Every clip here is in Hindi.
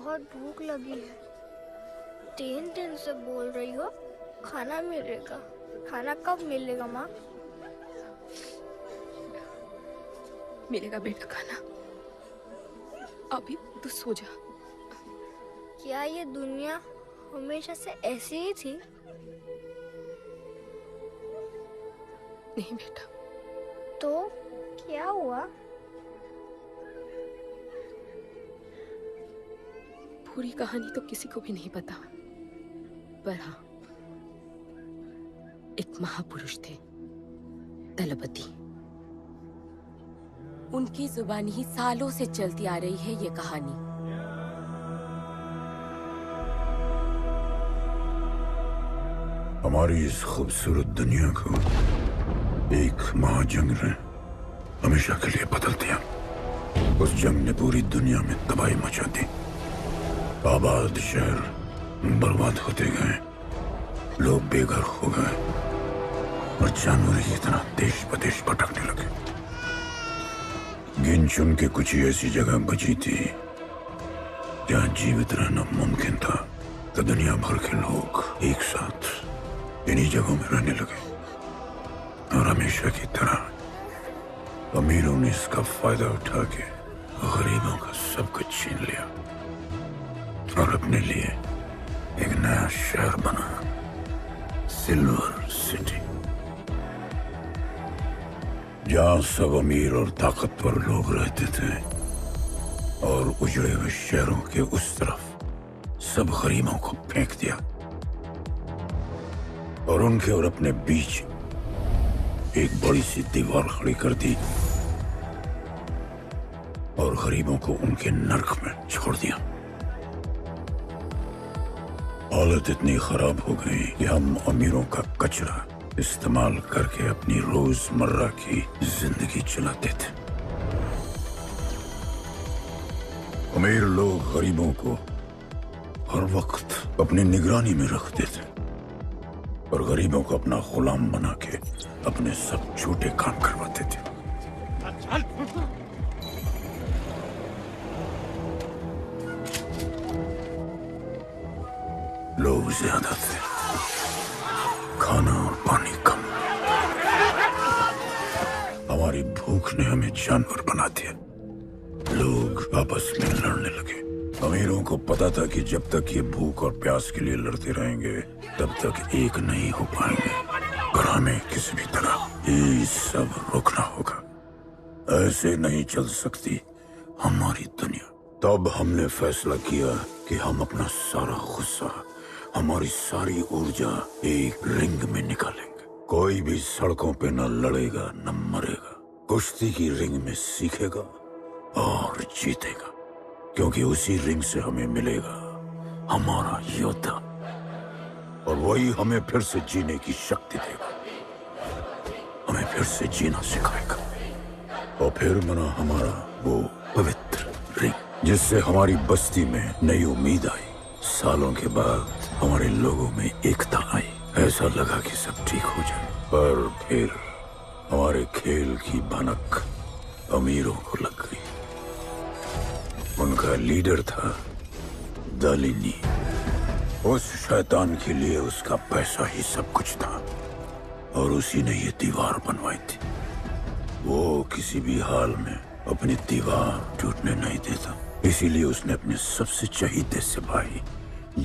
बहुत भूख लगी है। 3 दिन से बोल रही हो खाना मिलेगा। खाना कब मिलेगा माँ? मिलेगा बेटा खाना। अभी तू सो जा। क्या ये दुनिया हमेशा से ऐसी ही थी? नहीं बेटा। तो क्या हुआ? पूरी कहानी तो किसी को भी नहीं पता, पर हाँ, एक महापुरुष थे, दलपति। उनकी जुबानी ही सालों से चलती आ रही है ये कहानी। हमारी इस खूबसूरत दुनिया को एक महाजंग ने हमेशा के लिए बदल दिया। उस जंग ने पूरी दुनिया में तबाही मचा दी। आबाद शहर बर्बाद होते गए, लोग बेघर हो गए और जानवर की तरह देश प्रदेश भटकने लगे। गिन चुन के कुछ ही ऐसी जगह बची थी जहां जीवित रहना मुमकिन था। तो दुनिया भर के लोग एक साथ इन्हीं जगहों में रहने लगे और हमेशा की तरह अमीरों ने इसका फायदा उठा के गरीबों का सब कुछ छीन लिया और अपने लिए एक नया शहर बना, सिल्वर सिटी, जहां सब अमीर और ताकतवर लोग रहते थे और उजड़े हुए शहरों के उस तरफ सब गरीबों को फेंक दिया और उनके और अपने बीच एक बड़ी सी दीवार खड़ी कर दी और गरीबों को उनके नर्क में छोड़ दिया। हालत इतनी खराब हो गई कि हम अमीरों का कचरा इस्तेमाल करके अपनी रोजमर्रा की जिंदगी चलाते थे। अमीर लोग गरीबों को हर वक्त अपनी निगरानी में रखते थे और गरीबों को अपना गुलाम बना के अपने सब छोटे काम करवाते थे। लोग ज्यादा थे, खाना और पानी कम। हमारी भूख ने हमें जानवर बना दिया। लोग आपस में लड़ने लगे। अमीरों को पता था कि जब तक ये भूख और प्यास के लिए लड़ते रहेंगे तब तक एक नहीं हो पाएंगे, पर हमें किसी भी तरह ये सब रोकना होगा। ऐसे नहीं चल सकती हमारी दुनिया। तब हमने फैसला किया कि हम अपना सारा गुस्सा, हमारी सारी ऊर्जा एक रिंग में निकालेंगे। कोई भी सड़कों पे न लड़ेगा न मरेगा, कुश्ती की रिंग में सीखेगा और जीतेगा, क्योंकि उसी रिंग से हमें मिलेगा हमारा योद्धा और वही हमें फिर से जीने की शक्ति देगा, हमें फिर से जीना सिखाएगा। और फिर बना हमारा वो पवित्र रिंग, जिससे हमारी बस्ती में नई उम्मीद आई। सालों के बाद हमारे लोगों में एकता आई। ऐसा लगा कि सब ठीक हो जाए, पर फिर हमारे खेल की भनक अमीरों को लग गई। उनका लीडर था दालिनी। उस शैतान के लिए उसका पैसा ही सब कुछ था और उसी ने ये दीवार बनवाई थी। वो किसी भी हाल में अपनी दीवार टूटने नहीं देता, इसीलिए उसने अपने सबसे चहीते सिपाही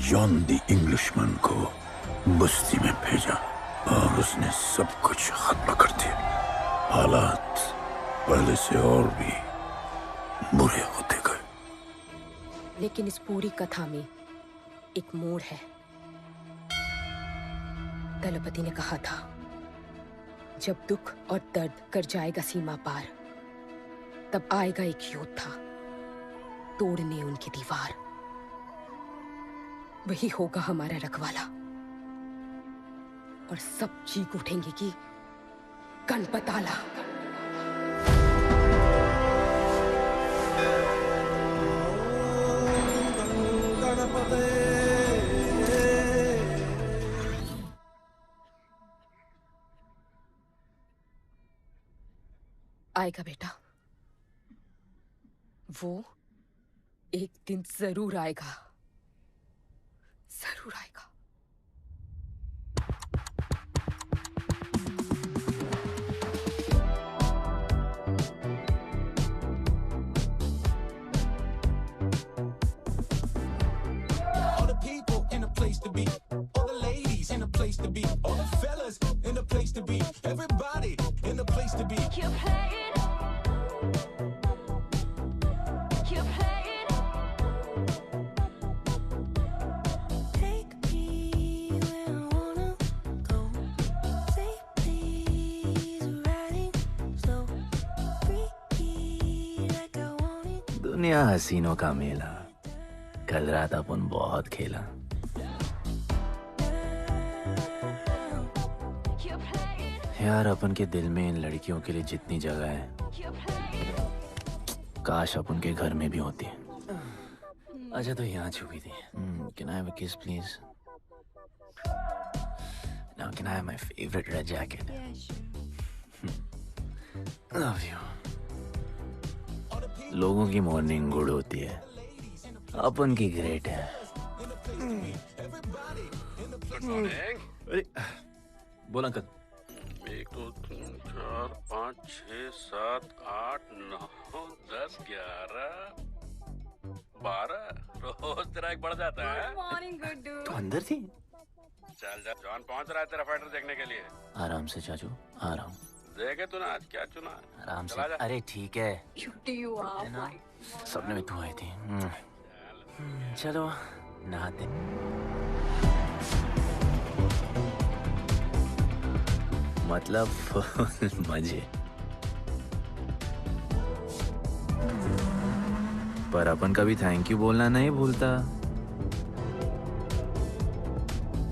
जॉन द इंग्लिशमैन को बस्ती में भेजा और उसने सब कुछ खत्म कर दिया। हालात पहले से और भी बुरे होते गए। लेकिन इस पूरी कथा में एक मोड़ है। दलपति ने कहा था, जब दुख और दर्द कर जाएगा सीमा पार, तब आएगा एक योद्धा तोड़ने उनकी दीवार। वही होगा हमारा रखवाला और सब चीख उठेंगे कि गणपताला। आएगा बेटा, वो एक दिन जरूर आएगा, जरूर आएगा। All the people in a place to be, all the ladies in a place to be, all the fellas in a place to be, everybody in a place to be. You play it. You play it. Take me where I wanna go. Say please, riding slow. Freaky like I want it. दुनिया हसीनों का मेला, कल रात अपन बहुत खेला। You play it. यार अपन के दिल में इन लड़कियों के लिए जितनी जगह है, You play it. काश अपन के घर में भी होती। अच्छा तो यहाँ छुपी थी। Can I have a kiss please? Now can I have my favorite red jacket? Love you. लोगों की मॉर्निंग गुड होती है, अपन की ग्रेट है। अरे बोल अंकल। 1 2 3 4 5 6 7 8 9 10 11 12 रोज तेरा एक बढ़ जाता है। तो अंदर थी। चल जा, जॉन पहुंच रहा है तेरा फाइटर देखने के लिए। आराम से चाचू, आराम। देखे तूने आज क्या चुना है? आराम से। चला जा। अरे ठीक है। है ना? सपने में तू आई थी। चलो नहाते। मतलब फुल मजे। पर अपन कभी थैंक यू बोलना नहीं भूलता।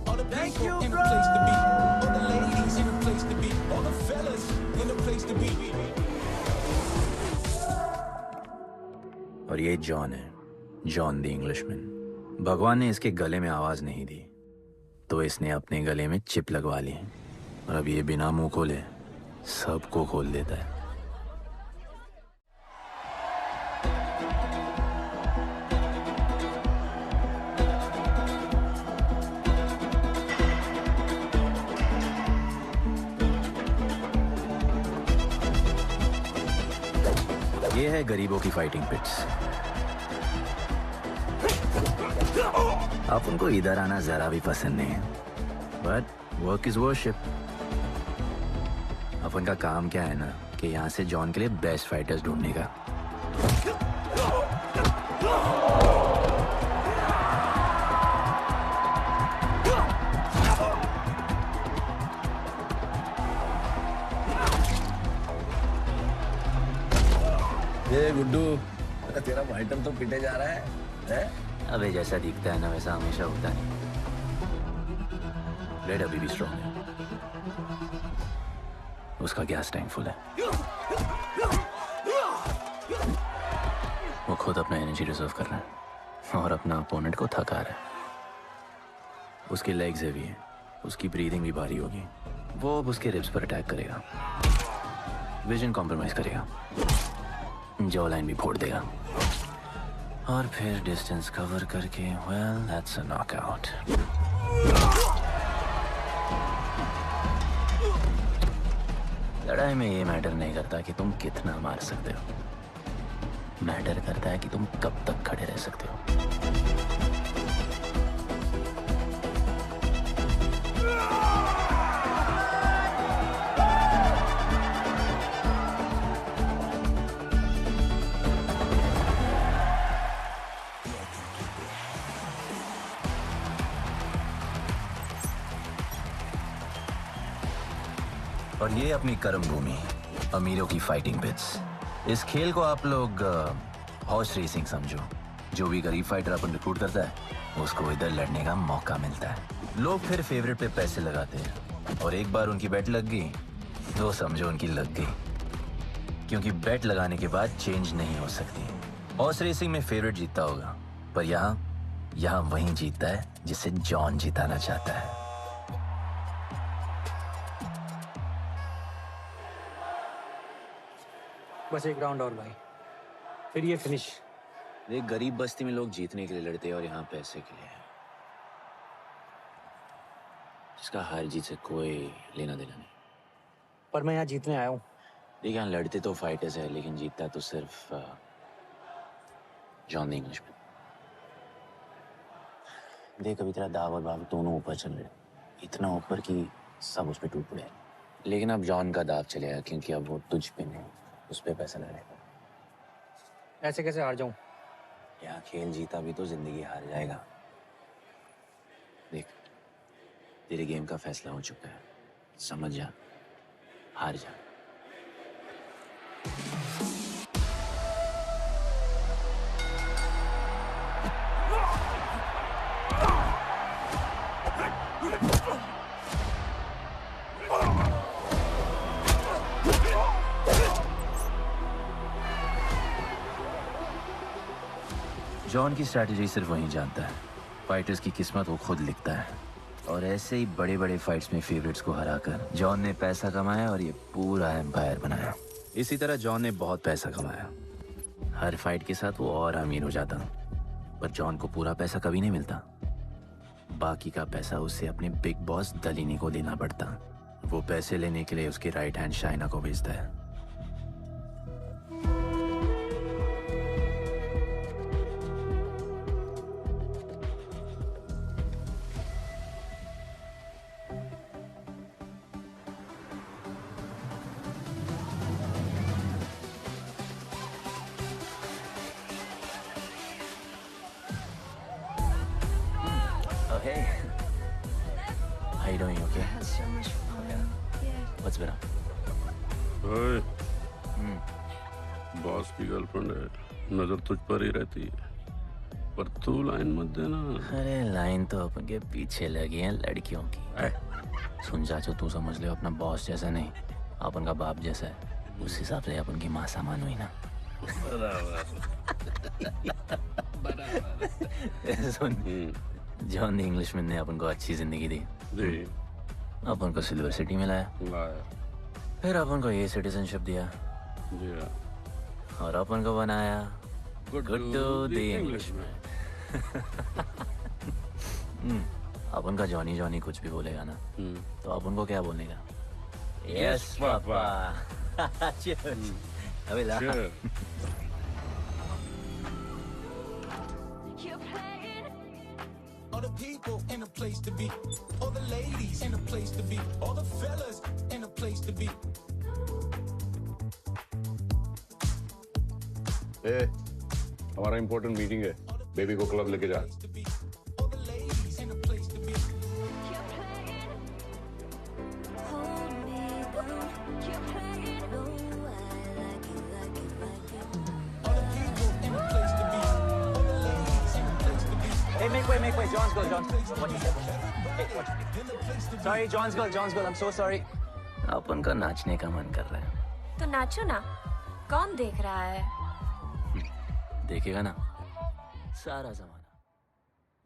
All the people in a place to be, all the ladies in a place to be, all the fellas in a place to be. और ये जॉन है, जॉन द इंग्लिशमैन। भगवान ने इसके गले में आवाज नहीं दी, तो इसने अपने गले में चिप लगवा ली, और अब ये बिना मुंह खोले सबको खोल देता है। ये है गरीबों की फाइटिंग पिट्स। आप उनको इधर आना जरा भी पसंद नहीं है, बट वर्क इज वर्शिप। अपन का काम क्या है ना कि यहाँ से जॉन के लिए बेस्ट फाइटर्स ढूंढने का। ये गुड्डू, तेरा फाइटर तो पिटे जा रहा है? अबे जैसा दिखता है ना वैसा हमेशा होता नहीं। रेड अभी भी स्ट्रॉन्ग है, उसका गैस टैंक फुल है। वो खुद अपना एनर्जी रिजर्व कर रहा है और अपना अपोनेंट को थका रहा है। उसकी लेग्स हेवी है, उसकी ब्रीदिंग भी भारी होगी। वो अब उसके रिब्स पर अटैक करेगा, विजन कॉम्प्रोमाइज करेगा, जॉ लाइन भी फोड़ देगा, और फिर डिस्टेंस कवर करके वेल दैट्स अ नॉकआउट। लड़ाई में ये मैटर नहीं करता कि तुम कितना मार सकते हो, मैटर करता है कि तुम कब तक खड़े रह सकते हो। और ये अपनी कर्म भूमि, अमीरों की फाइटिंग पिट्स। इस खेल को आप लोग हॉर्स रेसिंग समझो। जो भी गरीब फाइटर अपन रिक्रूट करता है उसको इधर लड़ने का मौका मिलता है। लोग फिर फेवरेट पे पैसे लगाते हैं, और एक बार उनकी बेट लग गई तो समझो उनकी लग गई, क्योंकि बेट लगाने के बाद चेंज नहीं हो सकती। हॉर्स रेसिंग में फेवरेट जीतता होगा, पर यहाँ वही जीतता है जिसे जॉन जिताना चाहता है। बस एक राउंड और भाई, फिर ये फिनिश। एक गरीब बस्ती में लोग जीतने के लिए लड़ते हैं और यहाँ पैसे के लिए। इसका हार जीत से कोई लेना देना नहीं। पर मैं यहाँ जीतने आया हूँ। देख, यहाँ लड़ते तो फाइटर्स है, लेकिन जीतता तो सिर्फ जॉन द इंग्लिशमैन। देख, अभी तेरा दाव और बाव दोनों ऊपर चल रहे, इतना ऊपर कि सब उस पर टूट पड़े। लेकिन अब जॉन का दाव चलेगा, क्योंकि अब वो तुझ पे नहीं, उस पे पैसा लगाएगा। ऐसे कैसे हार जाऊँ? यहाँ खेल जीता भी तो जिंदगी हार जाएगा। देख, तेरे गेम का फैसला हो चुका है, समझ जा, हार जा। जॉन की स्ट्रैटेजी सिर्फ वही जानता है। फाइटर्स की किस्मत वो खुद लिखता है, और ऐसे ही बड़े बड़े फाइट्स में फेवरेट्स को हराकर जॉन ने पैसा कमाया और ये पूरा एम्पायर बनाया। इसी तरह जॉन ने बहुत पैसा कमाया। हर फाइट के साथ वो और अमीर हो जाता, पर जॉन को पूरा पैसा कभी नहीं मिलता। बाकी का पैसा उसे अपने बिग बॉस दलीनी को देना पड़ता। वो पैसे लेने के लिए उसके राइट हैंड शाइना को भेजता है। Oh, hey. How you doing? Okay? So much fun. Yeah. What's better? ओए, बॉस की गर्लफ्रेंड है, नजर तुझ पर ही रहती है, पर तू लाइन मत देना। अरे लाइन तो अपन के पीछे लगी है लड़कियों की। सुन चाचो, तू समझ ले अपना बॉस जैसा नहीं, अपन का बाप जैसा है। उस हिसाब से अपन की माँ सामान हुई ना। सुन, जॉन द इंग्लिशमैन ने अपन को अच्छी जिंदगी दी। अपन को सिल्वर सिटी में लाया, फिर अपन को ये सिटीजनशिप दिया, और अपन को बनाया गुड्डू द इंग्लिशमैन। अपन का जॉनी जॉनी कुछ भी बोलेगा ना, तो अपन को क्या बोलने का? Yes papa. अबे ला। You're playing. All the people in a place to be, all the ladies in a place to be, all the fellas in a place to be. हमारा इम्पोर्टेंट मीटिंग है, बेबी को क्लब लेके जा। All the ladies in a place to be. You're playing. Hold me down. You're playing. No, I like it, like it, like it. All the people in a place to be, all the ladies in a place to be. Hey, make way, John's girl, John. What you said? Hey, what? Sorry, John's girl, I'm so sorry. अपन का नाचने का मन कर रहा है। तो नाचो ना, कौन देख रहा है? देखेगा ना सारा जमाना।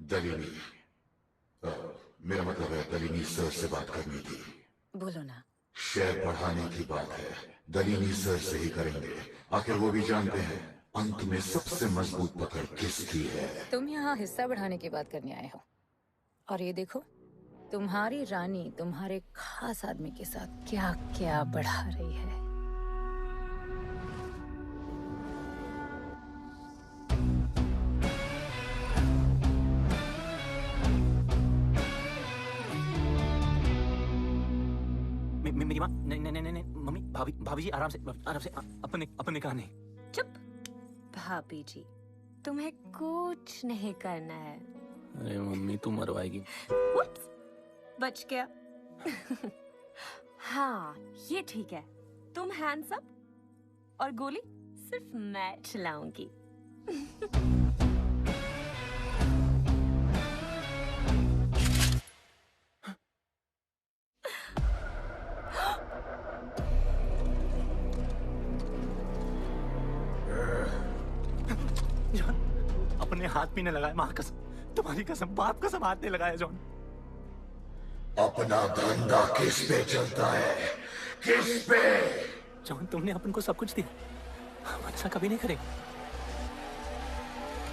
दलीनी, मेरा मतलब है दलीनी सर से बात करनी थी। बोलो ना। शेयर बढ़ाने की बात है, दलीनी सर से ही करेंगे। आखिर वो भी जानते हैं अंत में सबसे मजबूत पकड़ किसकी है। तुम यहाँ हिस्सा बढ़ाने की बात करने आए हो, और ये देखो तुम्हारी रानी तुम्हारे खास आदमी के साथ क्या क्या बढ़ा रही है। मेरी माँ, नहीं नहीं नहीं नहीं, मम्मी, भाभी, भाभी जी आराम से अपने कहा नहीं। चुप। भाभी जी, तुम्हें कुछ नहीं करना है। अरे मम्मी, तू मरवाएगी। What? बच गया। हाँ, ये ठीक है। तुम हैंड्स अप और गोली सिर्फ मैं चलाऊंगी। जॉन, अपने हाथ पीने लगाया, माँ कसम, तुम्हारी कसम, बाप कसम, हाथ नहीं लगाया जॉन। अपना धंधा किस पे चलता है, किस पे? जॉन, तुमने अपन को सब कुछ दिया, हम अच्छा कभी नहीं करेंगे।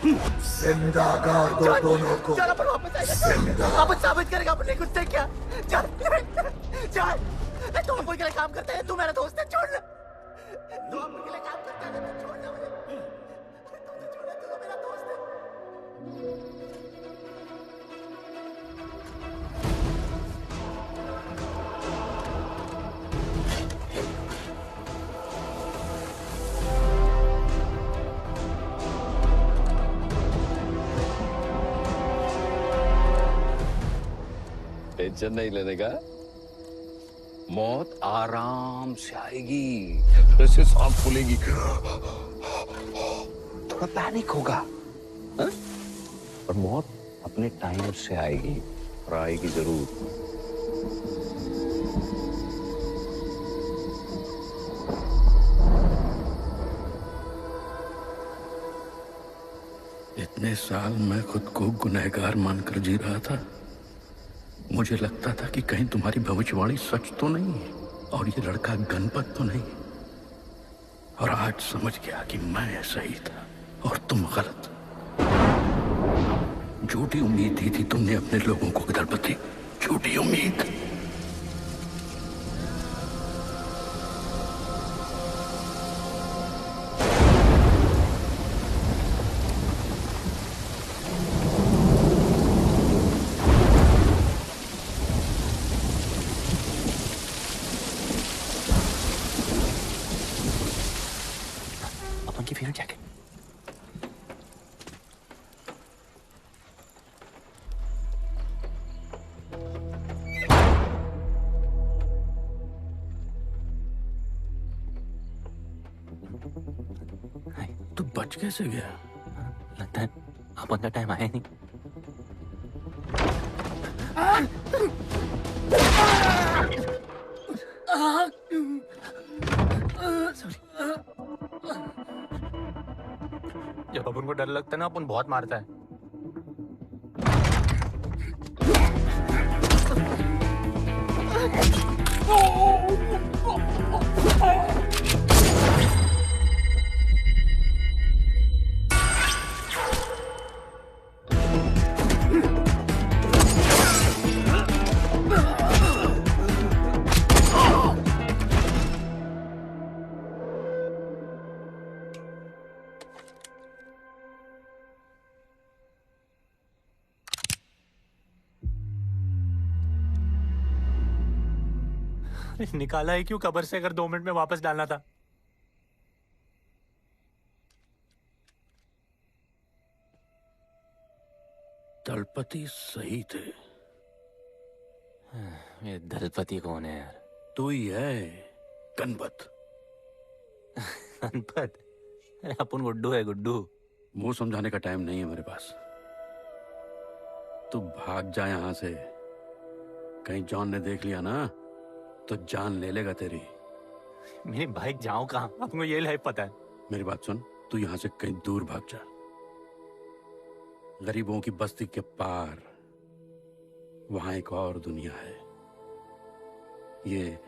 जिंदा गाड़ दो दोनों को। चल अपन वापस आएगा, अपन साबित करेगा अपने खुद से क्या। चल चल, तुम अपन के लिए काम करते हैं, तू मेरा दोस्त है, छोड़ ना। तू अपन के लिए काम करता है, तू छोड़ ना मुझे। तुझे छोड़ना, तू तो मेरा दोस्त है। टेंशन नहीं लेने का, मौत आराम से आएगी, ऐसे सांस फूलेगी, थोड़ा पैनिक होगा, हाँ? पर मौत अपने टाइम से आएगी और आएगी जरूर। इतने साल मैं खुद को गुनहगार मानकर जी रहा था। मुझे लगता था कि कहीं तुम्हारी भविष्यवाणी सच तो नहीं है और ये लड़का गणपत तो नहीं। और आज समझ गया कि मैं सही था और तुम गलत। झूठी उम्मीद दी थी तुमने अपने लोगों को दलपति, झूठी उम्मीद। की फेवरेट जैकेट। तू बच कैसे गया? लगता है अपन का टाइम आया नहीं। जब अपन को डर लगता है ना, अपन बहुत मारता है। निकाला है क्यों कब्र से, अगर 2 मिनट में वापस डालना था। दलपति सही थे। ये दलपति कौन है यार? तू ही है, गणपत। गणपत? अपन गुड्डू है, गुड्डू। मुंह समझाने का टाइम नहीं है मेरे पास। तू भाग जा यहां से। कहीं जॉन ने देख लिया ना तो जान ले लेगा तेरी। मेरी बाइक जाऊं कहाँ? आपको ये लाइफ पता है। मेरी बात सुन, तू यहां से कहीं दूर भाग जा। गरीबों की बस्ती के पार वहां एक और दुनिया है। ये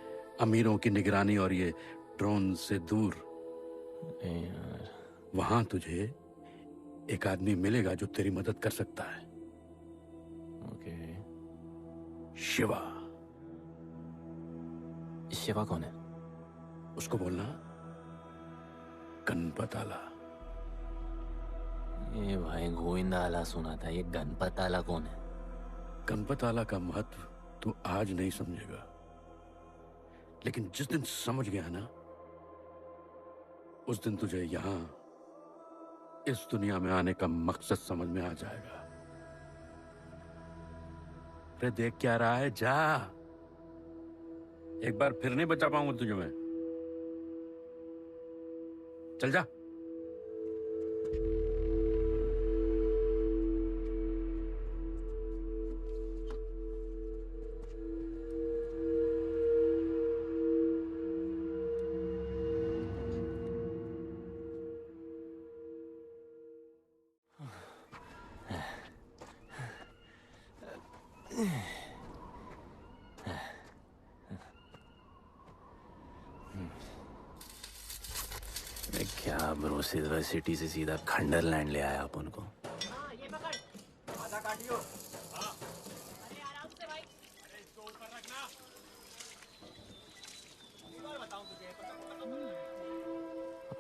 अमीरों की निगरानी और ये ड्रोन से दूर। वहां तुझे एक आदमी मिलेगा जो तेरी मदद कर सकता है। ओके। शिवा। शिवा कौन है? उसको बोलना गणपत आला। ये भाई गोविंदा आला सुना था, ये गणपत आला कौन है? गणपत आला का महत्व तू आज नहीं समझेगा, लेकिन जिस दिन समझ गया ना, उस दिन तुझे यहां इस दुनिया में आने का मकसद समझ में आ जाएगा। अरे देख क्या रहा है, जा। एक बार फिर नहीं बचा पाऊंगा तुझे मैं। चल जा। क्या ब्रो, वो सिल्वर सिटी से सीधा खंडरलैंड ले आया अपन को।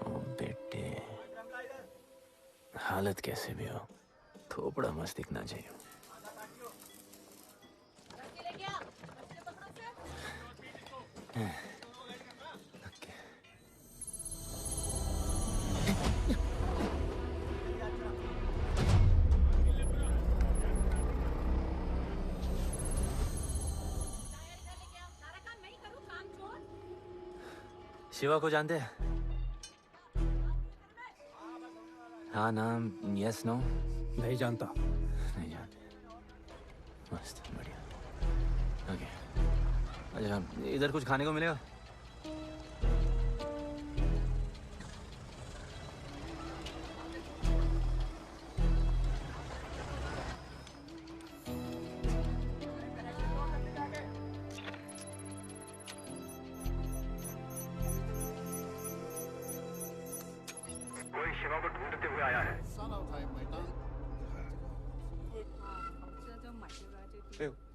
ओ बेटे, हालत कैसे भी हो, थोपड़ा मस्त दिखना चाहिए। शिवा को जानते हैं? हाँ नाम, यस नो? नहीं जानता। नहीं जानते। मस्त, बढ़िया। ओके, अच्छा इधर कुछ खाने को मिलेगा?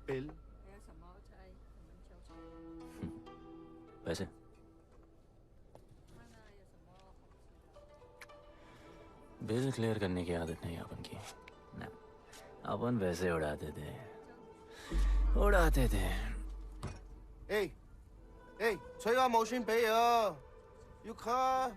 बिल पैसे? बिल क्लियर करने की आदत नहीं अपन की ना, अपन वैसे उड़ाते थे।催我冇錢俾啊，要卡。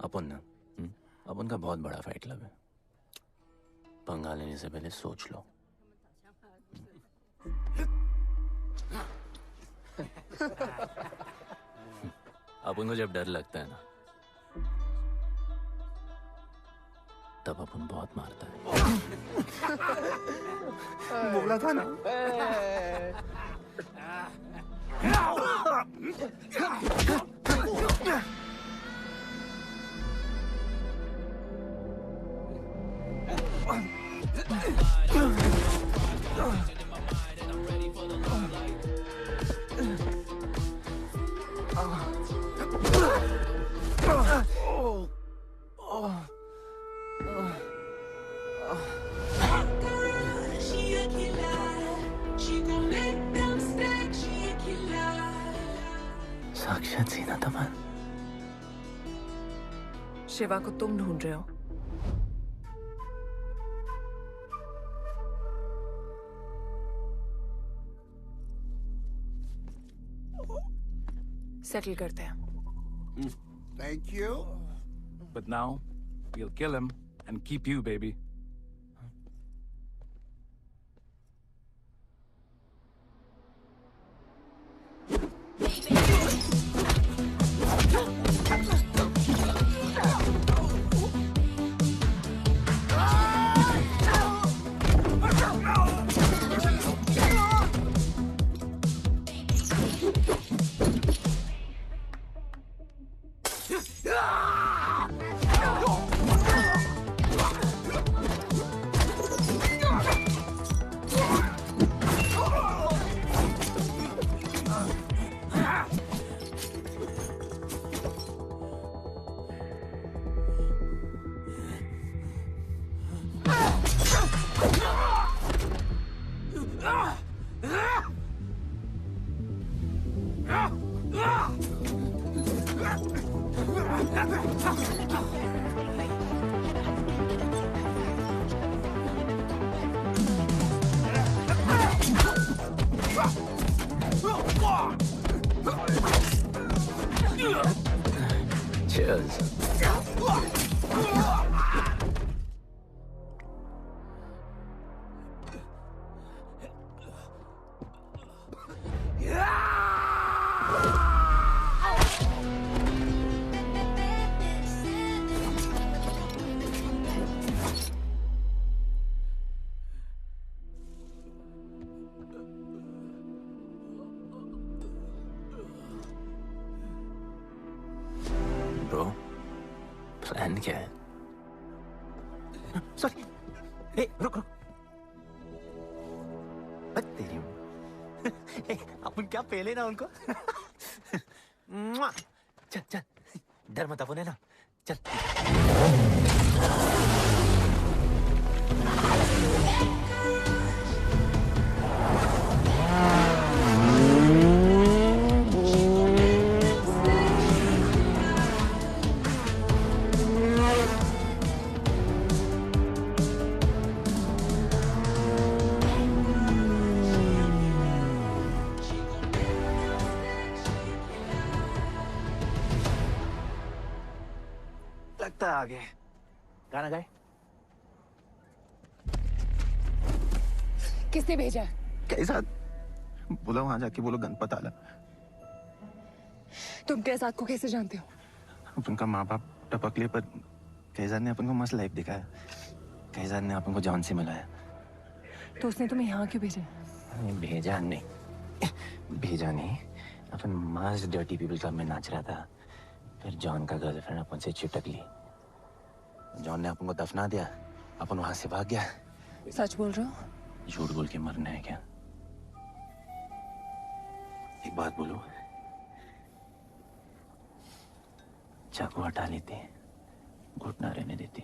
अपन ना, अपन का बहुत बड़ा फाइट क्लब है। पंगा लेने से पहले सोच लो। अपन को जब डर लगता है ना, तब अपन बहुत मारता है। बोला था ना। साक्षात सीना तमन। शिवा को तुम ढूंढ रहे हो? सेटल करते हैं। Thank you. But now, we'll kill him and keep you, baby. Cheers. Bro, plan क्या है? सॉरी, रुक। तेरी अपन क्या पहले ना उनको मुआ! चल चल डर मत अपन है ना चल लगता है आगे गाना गाए किसने भेजा? कैसा बोला वहां जाके बोलो गणपत आला तुम कैसाद को कैसे जानते हो? अपन का माँ बाप टपक लिए पर कैसाद ने अपन को मस्त लाइफ दिखाया कैसाद ने अपन को जॉन से मिलाया तो उसने तुम्हें यहाँ क्यों भेजा? भेजा नहीं अपन मस्त डर्टी पीपल क्लब में नाच रहा था फिर जॉन का गर्लफ्रेंड अपन से चिपक ली जॉन ने अपन को दफना दिया अपन वहां से भाग गया सच बोल रहे हो? झूठ बोल के मरना है क्या एक बात बोलूं चाकू हटा लेते घुटना रहने देते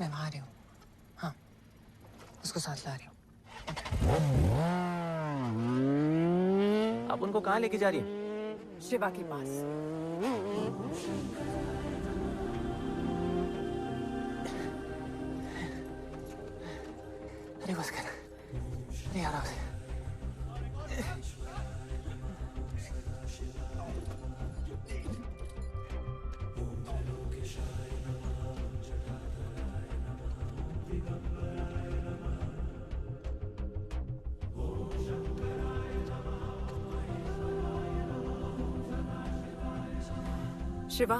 मैं वहां आ रही हूँ हाँ उसको साथ ला रही हूँ आप उनको कहाँ लेके जा रही है शिवा के पास अरे बस कर अरे आराम से शिवा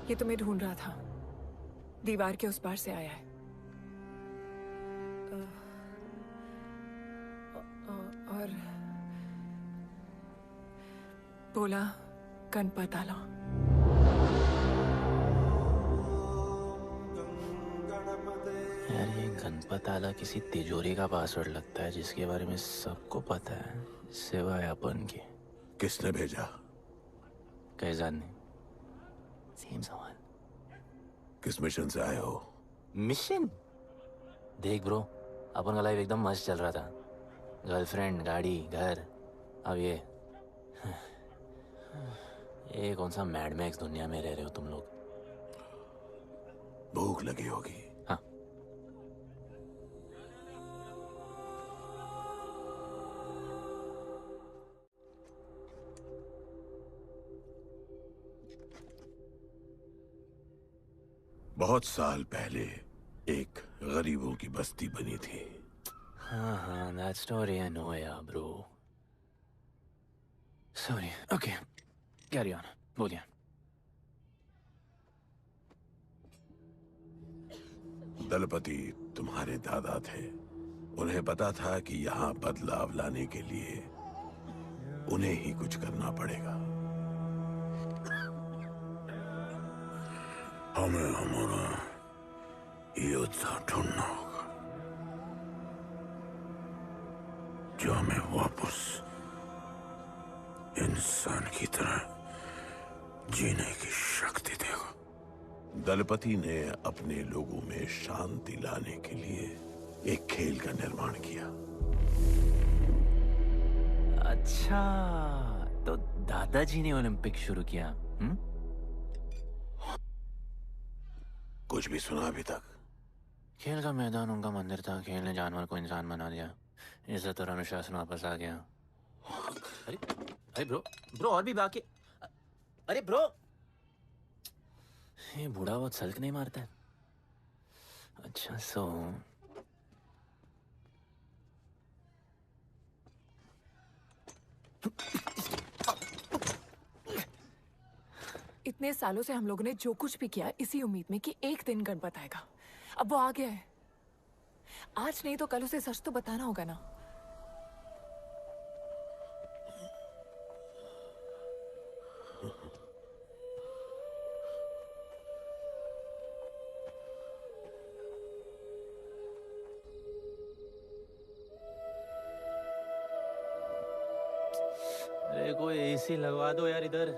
ये तुम्हें ढूंढ रहा था दीवार के उस पार से आया है और बोला गणपत आला यार ये गणपत आला किसी तिजोरी का पासवर्ड लगता है जिसके बारे में सबको पता है सिवाय अपन के किसने भेजा? कैसाद ने सेम सवाल किस मिशन से आए हो? मिशन देख ब्रो अपन का लाइफ एकदम मस्त चल रहा था गर्लफ्रेंड गाड़ी घर अब ये कौन सा मैड मैक्स दुनिया में रह रहे हो तुम लोग भूख लगी होगी हाँ बहुत साल पहले एक गरीबों की बस्ती बनी थी हाँ that story I know yeah bro sorry okay carry on बोलिए दलपति तुम्हारे दादा थे उन्हें पता था कि यहाँ बदलाव लाने के लिए उन्हें ही कुछ करना पड़ेगा हमें हमारा योद्धा ढूंढना होगा जो हमें वापस इंसान की तरह जीने की शक्ति देगा दलपति ने अपने लोगों में शांति लाने के लिए एक खेल का निर्माण किया अच्छा तो दादाजी ने ओलंपिक शुरू किया कुछ भी सुना अभी तक खेल का मैदान उनका मंदिर था खेल ने जानवर को इंसान बना दिया इज्जत और अनुशासन वापस आ गया अरे अरे ब्रो और भी बाकी अरे ब्रो ये बूढ़ा बहुत सल्क नहीं मारता है अच्छा सो इतने सालों से हम लोगों ने जो कुछ भी किया इसी उम्मीद में कि एक दिन गणपत आएगा अब वो आ गया है आज नहीं तो कल उसे सच तो बताना होगा ना कोई एसी लगवा दो यार इधर।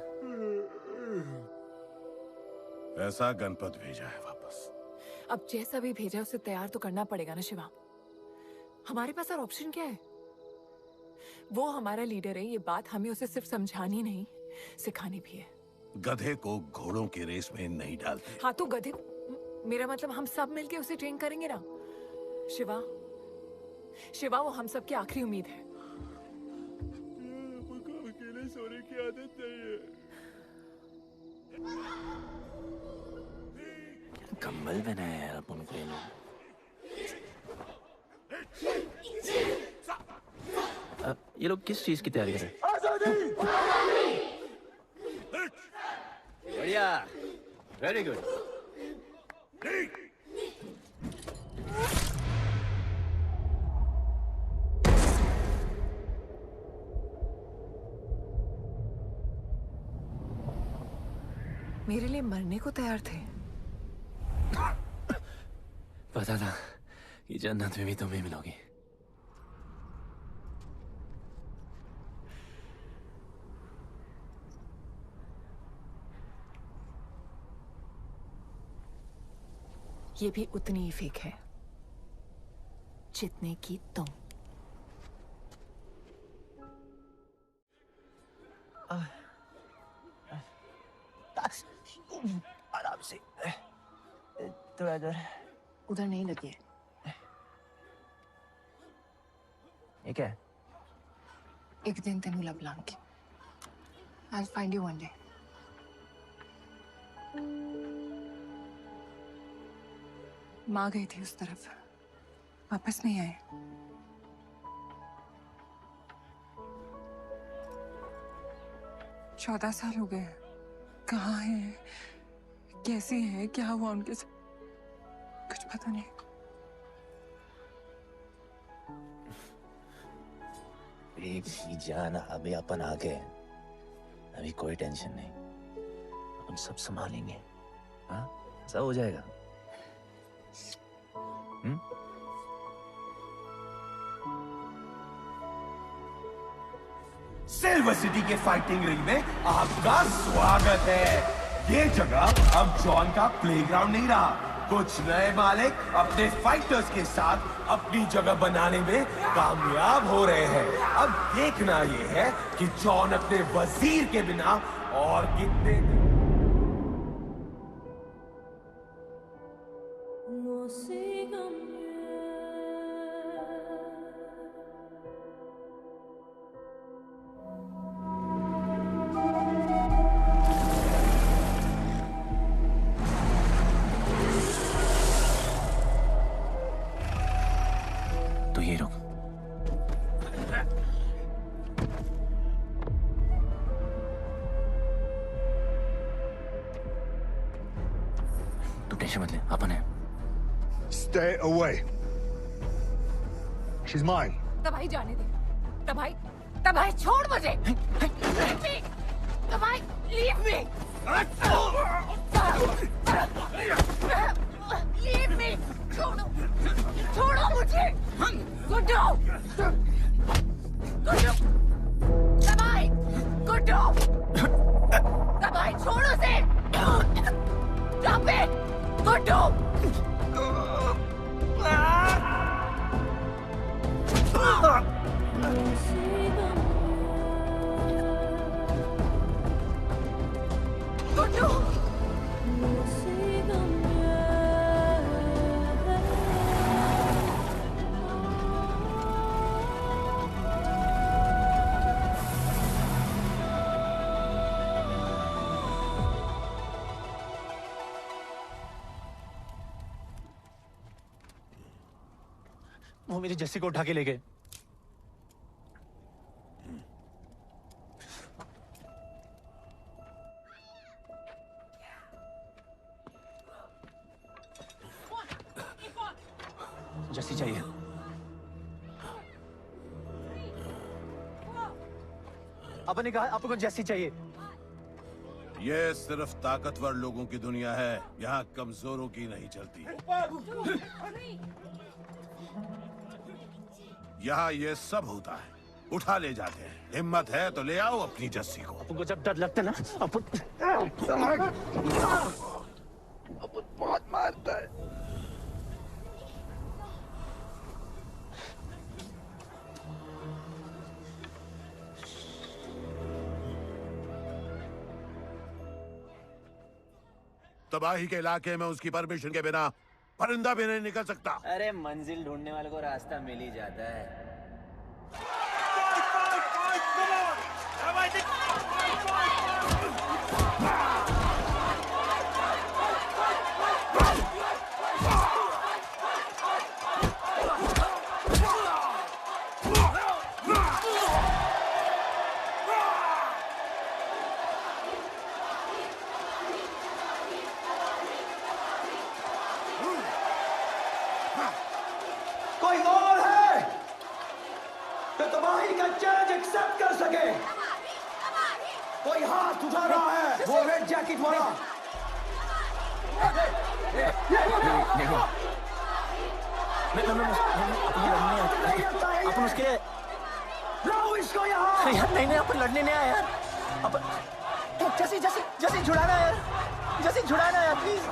ऐसा गणपत भेजा है वापस। अब जैसा भी भेजा उसे तैयार तो करना पड़ेगा ना शिवा। हमारे पास और ऑप्शन क्या है? वो हमारा लीडर है, ये बात हमें उसे सिर्फ समझानी नहीं सिखानी भी है। गधे को घोड़ों की रेस में नहीं डालते। हाँ तो गधे, मेरा मतलब हम सब मिलके उसे ट्रेन करेंगे ना। शिवा, शिवा वो हम सब की आखिरी उम्मीद है। मुझको अकेले सोने की आदत नहीं है। कंबल बनाया यार अपन को ये लोग। ये लोग किस चीज की तैयारी कर रहे हैं? बढ़िया, वेरी गुड। मेरे लिए मरने को तैयार थे। पता था कि जन्नत में भी तुम्हें मिलोगी। ये भी उतनी ही फेक है जितने की तुम। आराम से, थोड़ा इधर। उधर नहीं लगी है। ये क्या है? एक दिन तेनू लब लाऊंगी। I'll find you one day. माँ गई थी उस तरफ, वापस नहीं आए। चौदह साल हो गए। कहाँ हैं? कैसे हैं? क्या हुआ उनके साथ? कुछ पता नहीं। बेबी जान, अभी अपन आ गए। अभी कोई टेंशन नहीं, अपन सब संभालेंगे। हाँ, सब हो जाएगा। सिल्वर सिटी के फाइटिंग रिंग में आपका स्वागत है। ये जगह अब जॉन का प्लेग्राउंड नहीं रहा। कुछ नए मालिक अपने फाइटर्स के साथ अपनी जगह बनाने में कामयाब हो रहे हैं। अब देखना ये है कि जॉन अपने वजीर के बिना और कितने तो ये रुक। तू टेंशन मत ले, अपन है। Stay away. She's mine. तबाही जाने दे। तबाही छोड़ मुझे। तबाही leave me. Leave me. छोड़ो मुझे। गुड्डू। तबाही छोड़ो से। Stop it. गुड्डू। वो मेरी जस्सी को उठा के ले गए। जस्सी चाहिए। आपने कहा आपको जस्सी चाहिए। ये सिर्फ ताकतवर लोगों की दुनिया है, यहाँ कमजोरों की नहीं चलती। यहाँ ये सब होता है उठा ले जाते हैं। हिम्मत है तो ले आओ अपनी जस्सी को। तुमको जब डर लगता ना अपन बहुत मारता है। तबाही के इलाके में उसकी परमिशन के बिना परिंदा भी नहीं निकल सकता। अरे मंजिल ढूंढने वाले को रास्ता मिल ही जाता है। कोई और है तो तबाही का चैलेंज एक्सेप्ट कर सके? कोई हाथ उठा रहा है? वो रेड जैकेट वाला। अपन उसके लाओ इसको यहाँ। यार नहीं अपन लड़ने नहीं आया यार। अपन जैसे जैसे जैसे छुड़ाना यार, जैसे छुड़ाना यार प्लीज।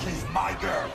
She's my girl.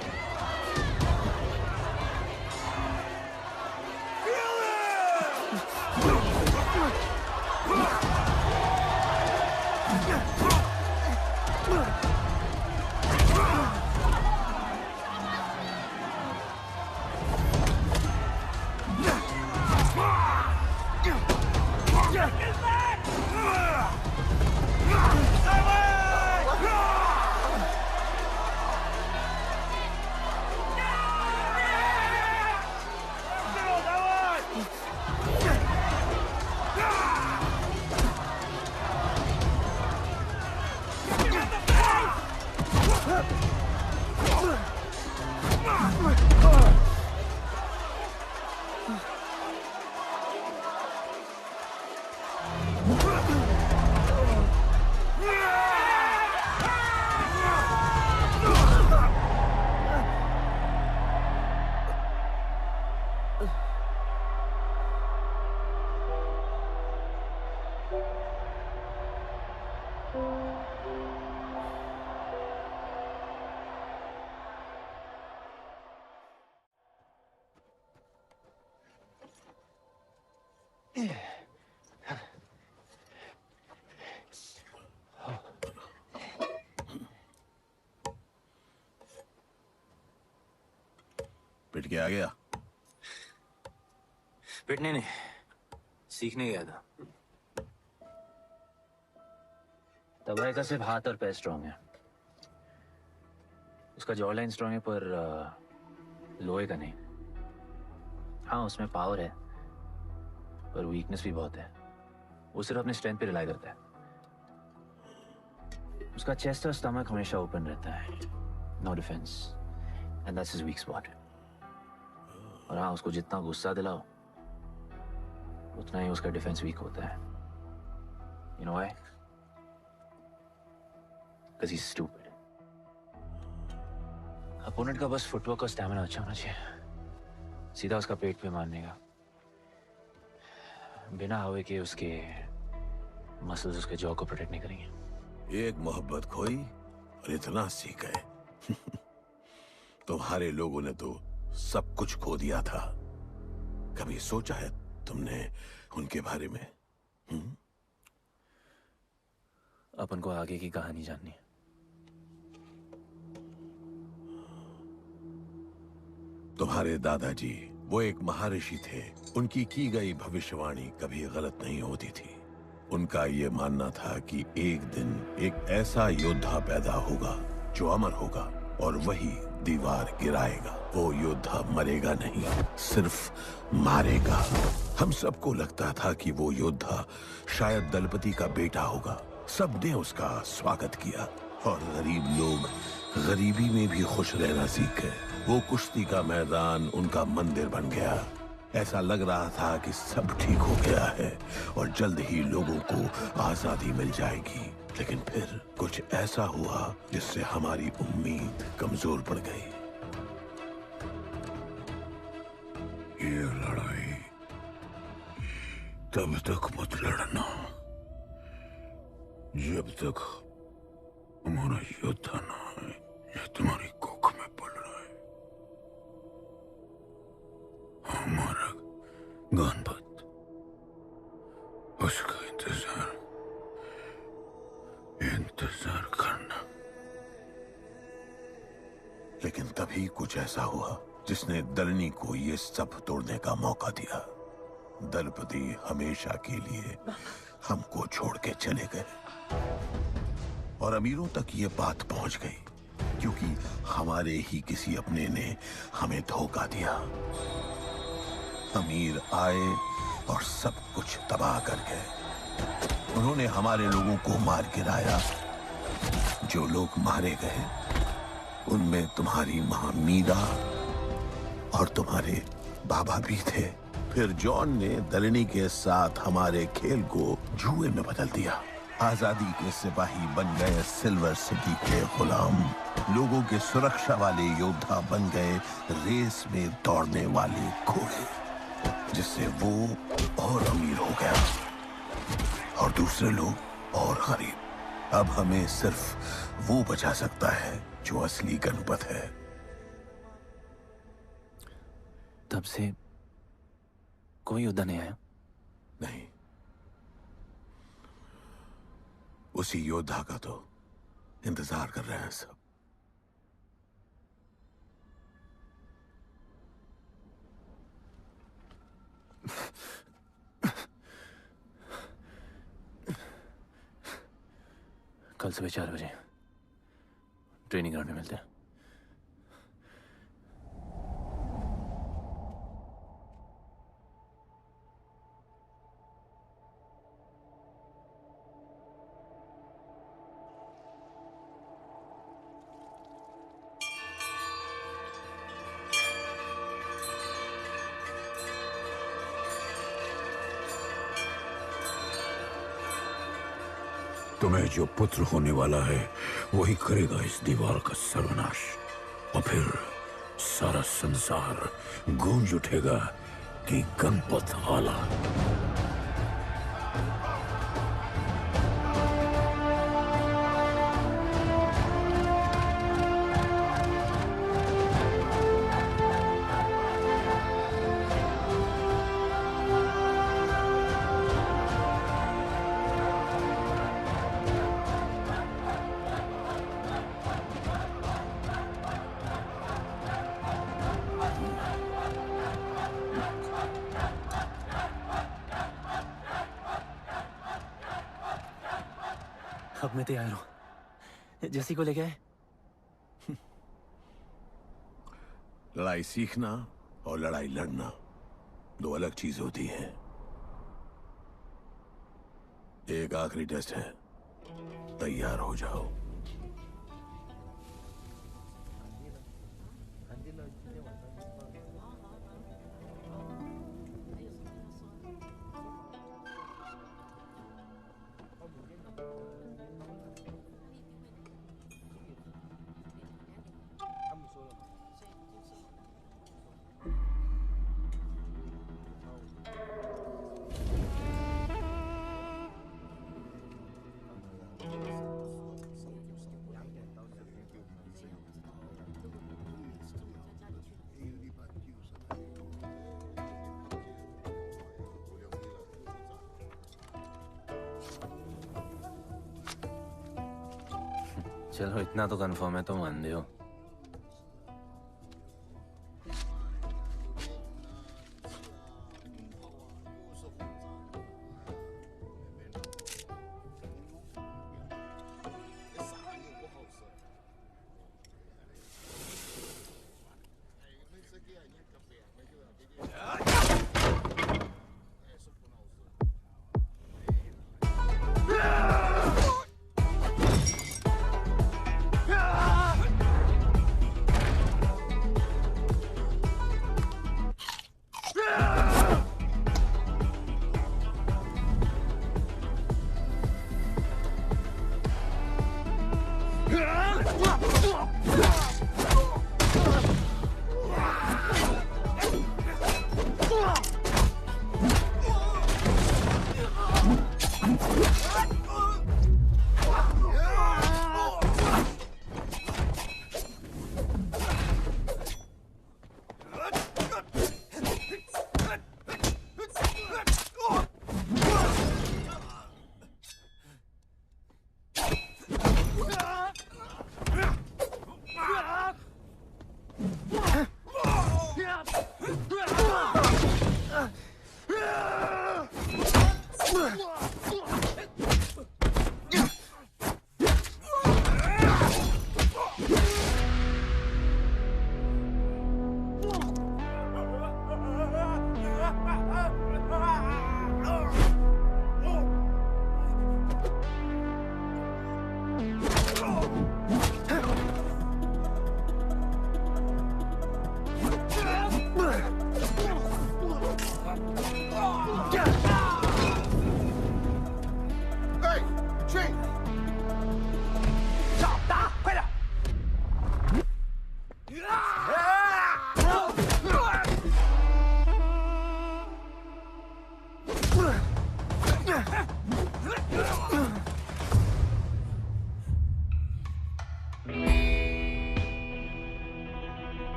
पिट के आ गया? पिटने नहीं, सीखने गया था। तबाही का सिर्फ हाथ और पैर स्ट्रांग है। उसका जॉ लाइन स्ट्रांग है पर लोहे का नहीं। हाँ उसमें पावर है पर वीकनेस भी बहुत है। वो सिर्फ अपने स्ट्रेंथ पे रिलाई करता है। उसका चेस्ट और स्टमक हमेशा ओपन रहता है। No defence and that's his weak spot. और हाँ उसको जितना गुस्सा दिलाओ उतना ही उसका डिफेंस वीक होता है। You know why? Because he is stupid. Opponent का बस फुटवर्क और स्टैमिना अच्छा होना चाहिए। सीधा उसका पेट पे मारने का, बिना हवा के उसके मसल्स उसके जॉ को प्रोटेक्ट नहीं करेंगे। एक मोहब्बत खोई और इतना सीख गए। तुम्हारे लोगों ने तो सब कुछ खो दिया था। कभी सोचा है तुमने उनके बारे में? अपन को आगे की कहानी जाननी है। तुम्हारे दादाजी वो एक महर्षि थे। उनकी की गई भविष्यवाणी कभी गलत नहीं होती थी। उनका ये मानना था कि एक दिन एक ऐसा योद्धा पैदा होगा जो अमर होगा और वही दीवार गिराएगा। वो योद्धा मरेगा नहीं, सिर्फ मारेगा। हम सबको लगता था कि वो योद्धा शायद दलपति का बेटा होगा। सबने उसका स्वागत किया और गरीब लोग गरीबी में भी खुश रहना सीख गए। वो कुश्ती का मैदान उनका मंदिर बन गया। ऐसा लग रहा था कि सब ठीक हो गया है और जल्द ही लोगों को आजादी मिल जाएगी। लेकिन फिर कुछ ऐसा हुआ जिससे हमारी उम्मीद कमजोर पड़ गई। ये लड़ाई तब तक मत लड़ना जब तक हमारा योद्धा ना है या तुम्हारी कोख में पड़ रहा है। हमारा गणपत, उसका इंतजार करना। लेकिन तभी कुछ ऐसा हुआ जिसने दलनी को ये सब तोड़ने का मौका दिया। दलपति हमेशा के लिए हमको छोड़ के चले गए और अमीरों तक ये बात पहुंच गई क्योंकि हमारे ही किसी अपने ने हमें धोखा दिया। अमीर आए और सब कुछ तबाह कर गए। उन्होंने हमारे लोगों को मार गिराया। जो लोग मारे गए उनमें तुम्हारी मां मीरा और तुम्हारे बाबा भी थे। फिर जॉन ने दलनी के साथ हमारे खेल को जुए में बदल दिया। आजादी के सिपाही बन गए सिल्वर सिटी के गुलाम। लोगों के सुरक्षा वाले योद्धा बन गए रेस में दौड़ने वाले घोड़े, जिससे वो और अमीर हो गया और दूसरे लोग और गरीब। अब हमें सिर्फ वो बचा सकता है जो असली गणपत है। तब से कोई योद्धा नहीं आया? नहीं, उसी योद्धा का तो इंतजार कर रहे हैं सब। कल सुबह 4 बजे ट्रेनिंग ग्राउंड में मिलते हैं। तुम्हें जो पुत्र होने वाला है वही करेगा इस दीवार का सर्वनाश। और फिर सारा संसार गूंज उठेगा कि गणपत आला। अब मैं तैयार हूं। जैसी को ले गए। लड़ाई सीखना और लड़ाई लड़ना दो अलग चीज होती है। एक आखिरी टेस्ट है, तैयार हो जाओ। चलो इतना तो कंफर्म है, तुम अंधे हो।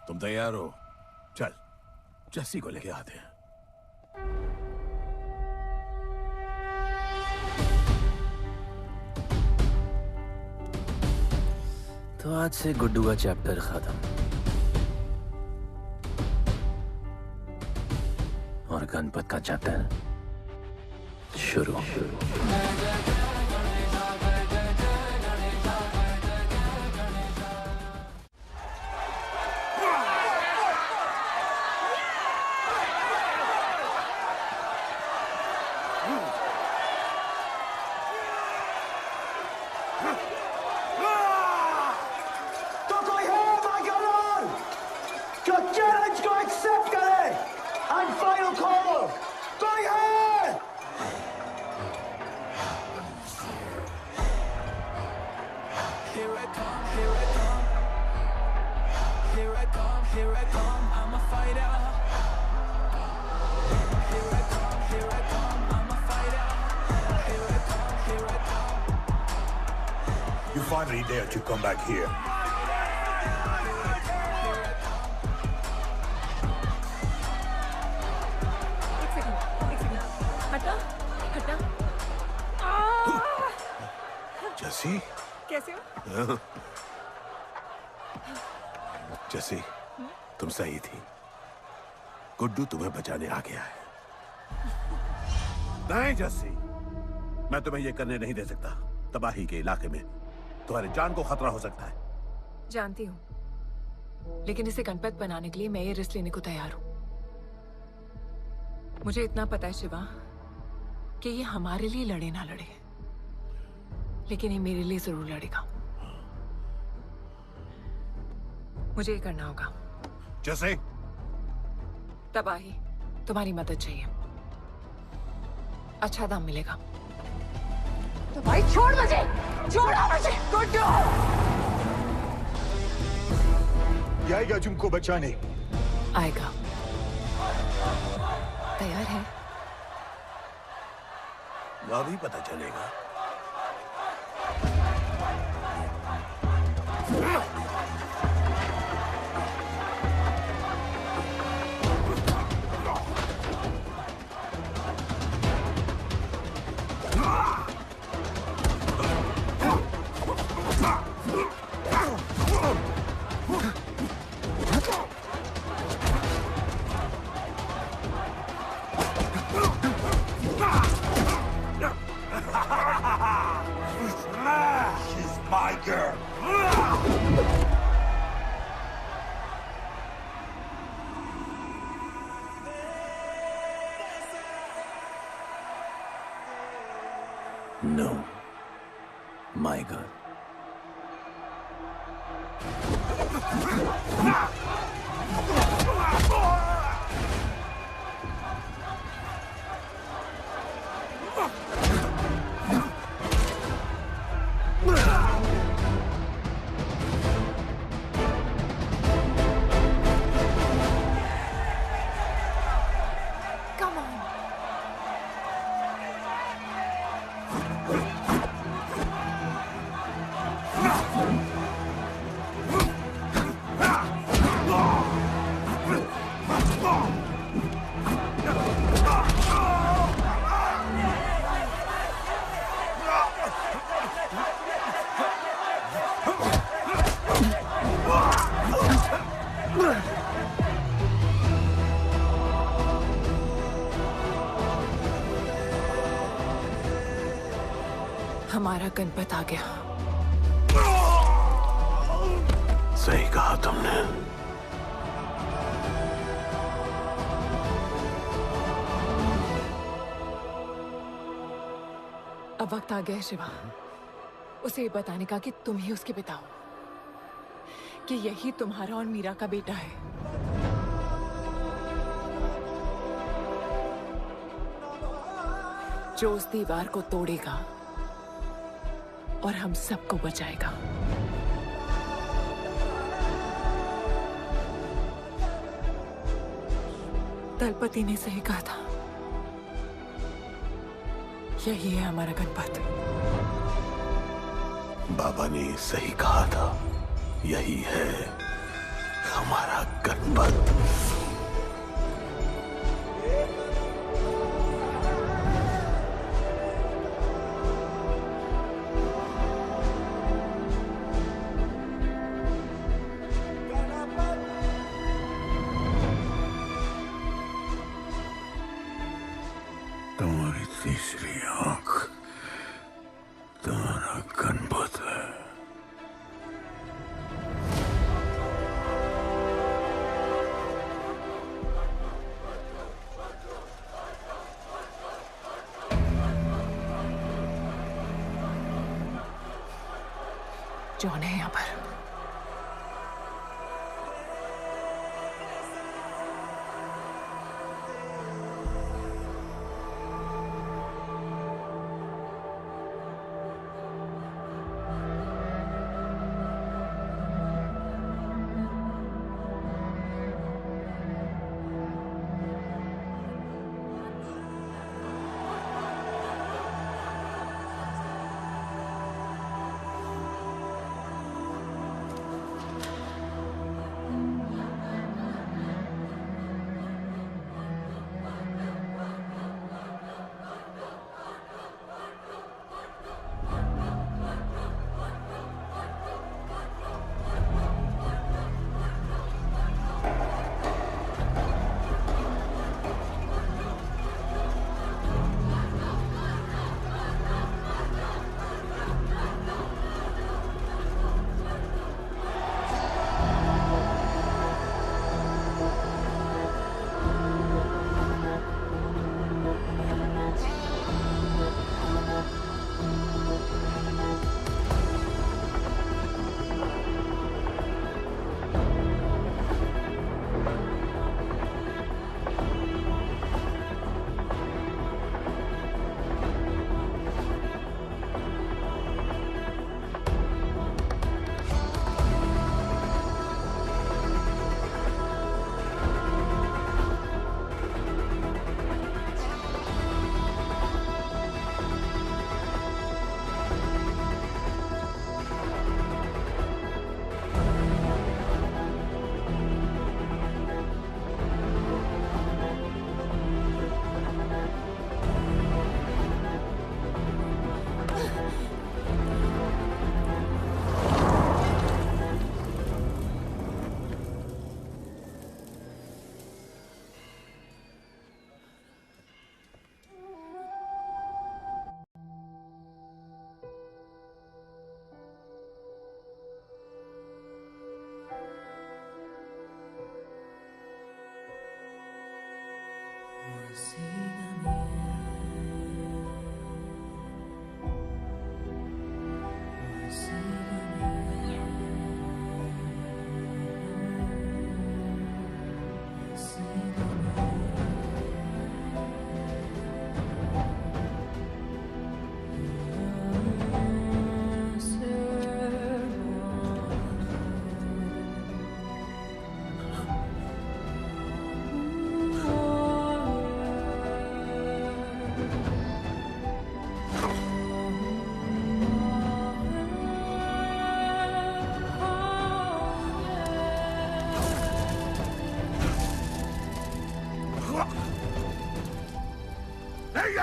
तुम तैयार हो? चल जस्सी को लेके आते हैं। तो आज से गुड्डू का चैप्टर खत्म और गणपत का चैप्टर शुरू। You finally dare to come back here. हटा हटा। जस्सी कैसे हो? जस्सी तुम सही थी। गुड्डू तुम्हें बचाने आ गया है। नहीं जस्सी, मैं तुम्हें यह करने नहीं दे सकता। तबाही के इलाके में तुम्हारी जान को खतरा हो सकता है। जानती हूँ, लेकिन इसे गणपत बनाने के लिए मैं ये रिस्क लेने को तैयार हूँ। मुझे इतना पता है शिवा कि ये हमारे लिए लड़े ना लड़े, लेकिन ये मेरे लिए जरूर लड़ेगा। मुझे ये करना होगा। जैसे तबाही, तुम्हारी मदद चाहिए। अच्छा दाम मिलेगा। तो भाई छोड़ मुझे, छोड़ो मुझे। गुड्डू आएगा तुमको बचाने। आएगा। तैयार है? अभी पता चलेगा। She's my girl. No, my girl. Come on. हमारा गणपत आ गया। सही कहा तुमने। अब वक्त आ गया है शिवा, उसे ये बताने का कि तुम ही उसके पिता हो, कि यही तुम्हारा और मीरा का बेटा है। जो उस दीवार को तोड़ेगा और हम सबको बचाएगा। दलपति ने सही कहा था, यही है हमारा गणपत। बाबा ने सही कहा था, यही है हमारा गणपत। तुम्हारी तीसरी आंख तुम्हारा गणपत है। जॉन है यहाँ पर।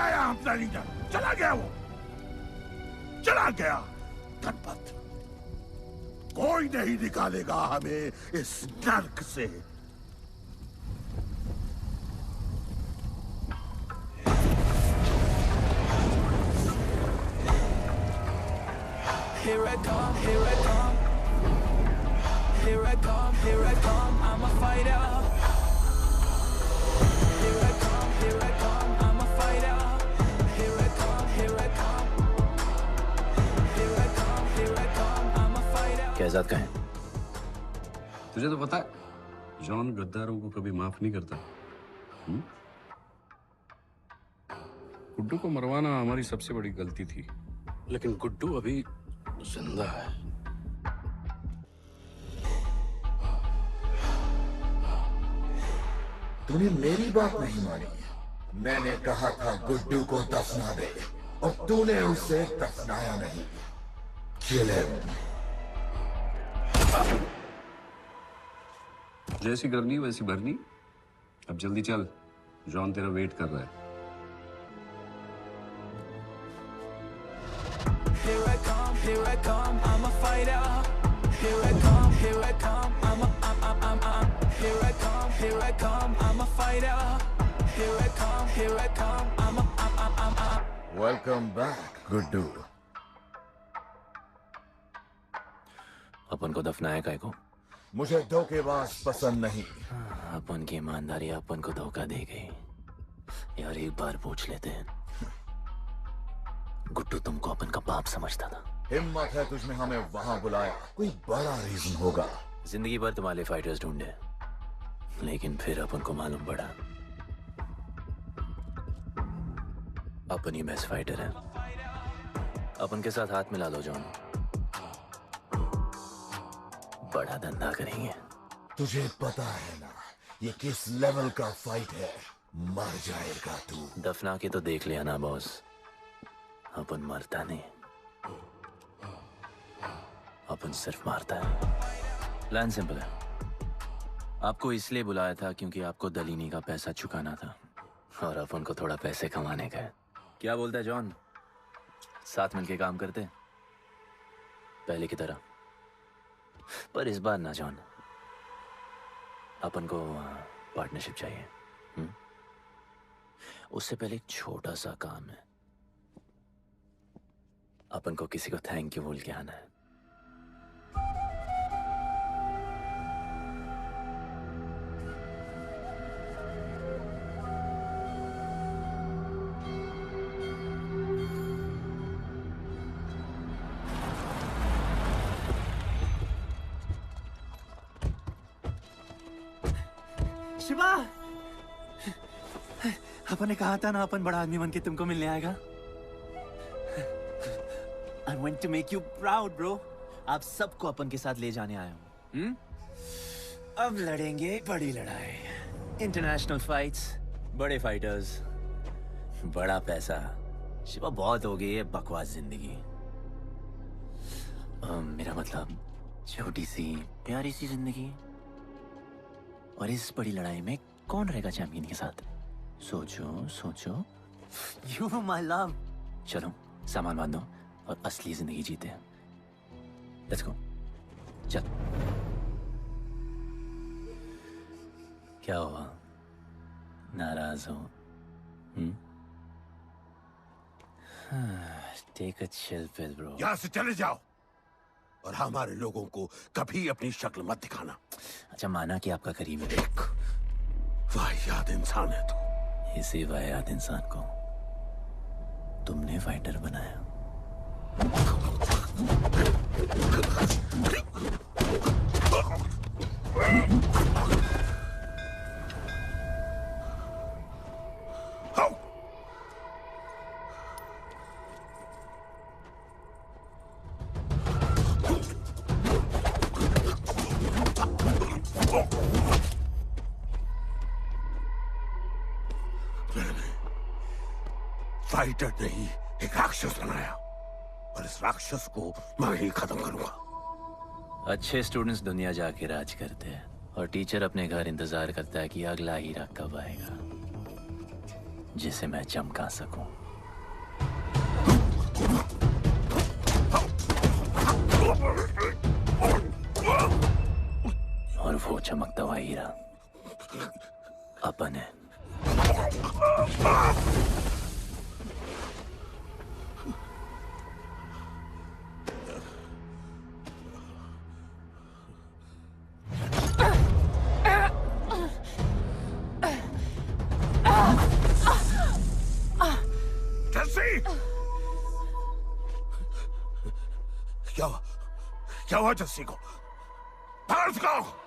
आया अपना लीडर? चला गया वो, चला गया। गणपत, कोई नहीं निकालेगा हमें इस नर्क से। Here I come, here I come. Here I come, here I come. I'm a fighter. Here I come, here I come. I'm a fighter. Here I come, here I come. Here I come, here I come. I'm a fighter. Kaizad कहें? तुझे तो पता है जॉन गद्दारों को कभी माफ नहीं करता। गुड्डू को मरवाना हमारी सबसे बड़ी गलती थी, लेकिन गुड्डू अभी जिंदा है। तूने मेरी बात नहीं मानी। मैंने कहा था गुड्डू को दफना दे और तूने उसे दफनाया नहीं। Kill him. जैसी करनी वैसी भरनी। अब जल्दी चल, जॉन तेरा वेट कर रहा है। Here I come, here I come. I'm a fighter. Here I come, here I come. I'm here I come, here I come. I'm a fighter. Here I come, here I come. I'm Welcome back, Guddu. अपन को दफनाया काय को? मुझे धोखेबाज पसंद नहीं। अपन की ईमानदारी अपन को धोखा दे गई। यार एक बार पूछ लेते हैं, गुड्डू तुमको अपन का बाप समझता था। हिम्मत है तुझमें हमें वहां बुलाया, कोई बड़ा रीजन होगा। जिंदगी भर तुम्हारे फाइटर्स ढूंढे, लेकिन फिर अपन को मालूम पड़ा अपन ही बेस्ट फाइटर है। अपन के साथ हाथ मिला लो जॉन, बड़ा धंधा करेंगे। तुझे पता है ना ये किस लेवल का फाइट है? मर जाएगा तू। दफना के तो देख लिया ना बॉस, अपन मरता नहीं, अपन सिर्फ मारता है। प्लान सिंपल है। आपको इसलिए बुलाया था क्योंकि आपको दलीनी का पैसा चुकाना था और अपन को थोड़ा पैसे कमाने का है। क्या बोलता है जॉन? साथ मिलके काम करते पहले की तरह। पर इस बार ना जॉन, अपन को पार्टनरशिप चाहिए। उससे पहले एक छोटा सा काम है। अपन को किसी को थैंक यू बोल के आना है। शिवा, अपन ने कहा था ना अपन बड़ा आदमी बन के तुमको मिलने आएगा। I want to make you proud, bro. आप सबको अपन के साथ ले जाने आया हूँ। अब लड़ेंगे बड़ी लड़ाई, इंटरनेशनल फाइट्स, बड़े फाइटर्स, बड़ा पैसा। शिवा बहुत हो गई है बकवास जिंदगी। मेरा मतलब छोटी सी प्यारी सी जिंदगी, और इस बड़ी लड़ाई में कौन रहेगा चैंपियन के साथ? सोचो सोचो। You my love. चलो सामान बांधो और असली जिंदगी जीते हैं। Let's go. चल। क्या हुआ? नाराज हो? Take a chill pill, bro. यहाँ से चले जाओ और हमारे लोगों को कभी अपनी शक्ल मत दिखाना। अच्छा माना कि आपका करीब है। एक वाहियात इंसान है तू। इसी वाहियात इंसान को तुमने फाइटर बनाया। फाइटर नहीं, एक राक्षस बनाया और इस राक्षस को मैं ही खत्म करूंगा। अच्छे स्टूडेंट्स दुनिया जाके राज करते हैं और टीचर अपने घर इंतजार करता है कि अगला हीरा कब आएगा। जिसे मैं चमका सकूं। और वो चमकता हुआ हीरा अपन है। क्या हुआ जस्सी को? बाहर को!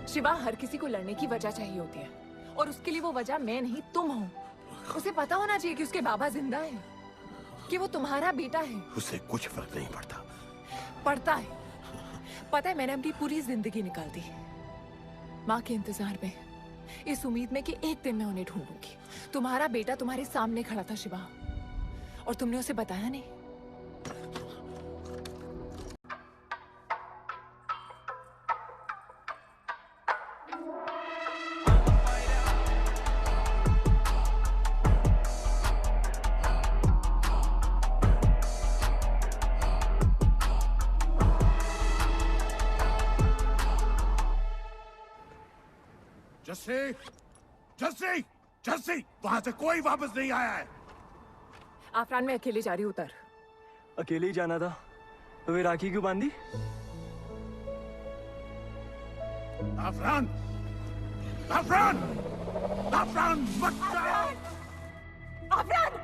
शिवा, हर किसी को लड़ने की वजह चाहिए होती है और उसके लिए वो वजह मैं नहीं तुम हो। उसे पता होना चाहिए कि उसके बाबा जिंदा है, कि वो तुम्हारा बेटा है। उसे कुछ फर्क नहीं पड़ता। पड़ता है। पता है, मैंने अपनी पूरी जिंदगी निकाल दी माँ के इंतजार में, इस उम्मीद में कि एक दिन मैं उन्हें ढूंढूंगी। तुम्हारा बेटा तुम्हारे सामने खड़ा था शिवा, और तुमने उसे बताया नहीं। जस्सी, जस्सी, वहां से कोई वापस नहीं आया है। आफरान, मैं अकेले जा रही हूँ। उतर। अकेले ही जाना था तो वे राखी क्यों बांधी? आफरान, आफरान, आफरान, मत जाओ। आफरान!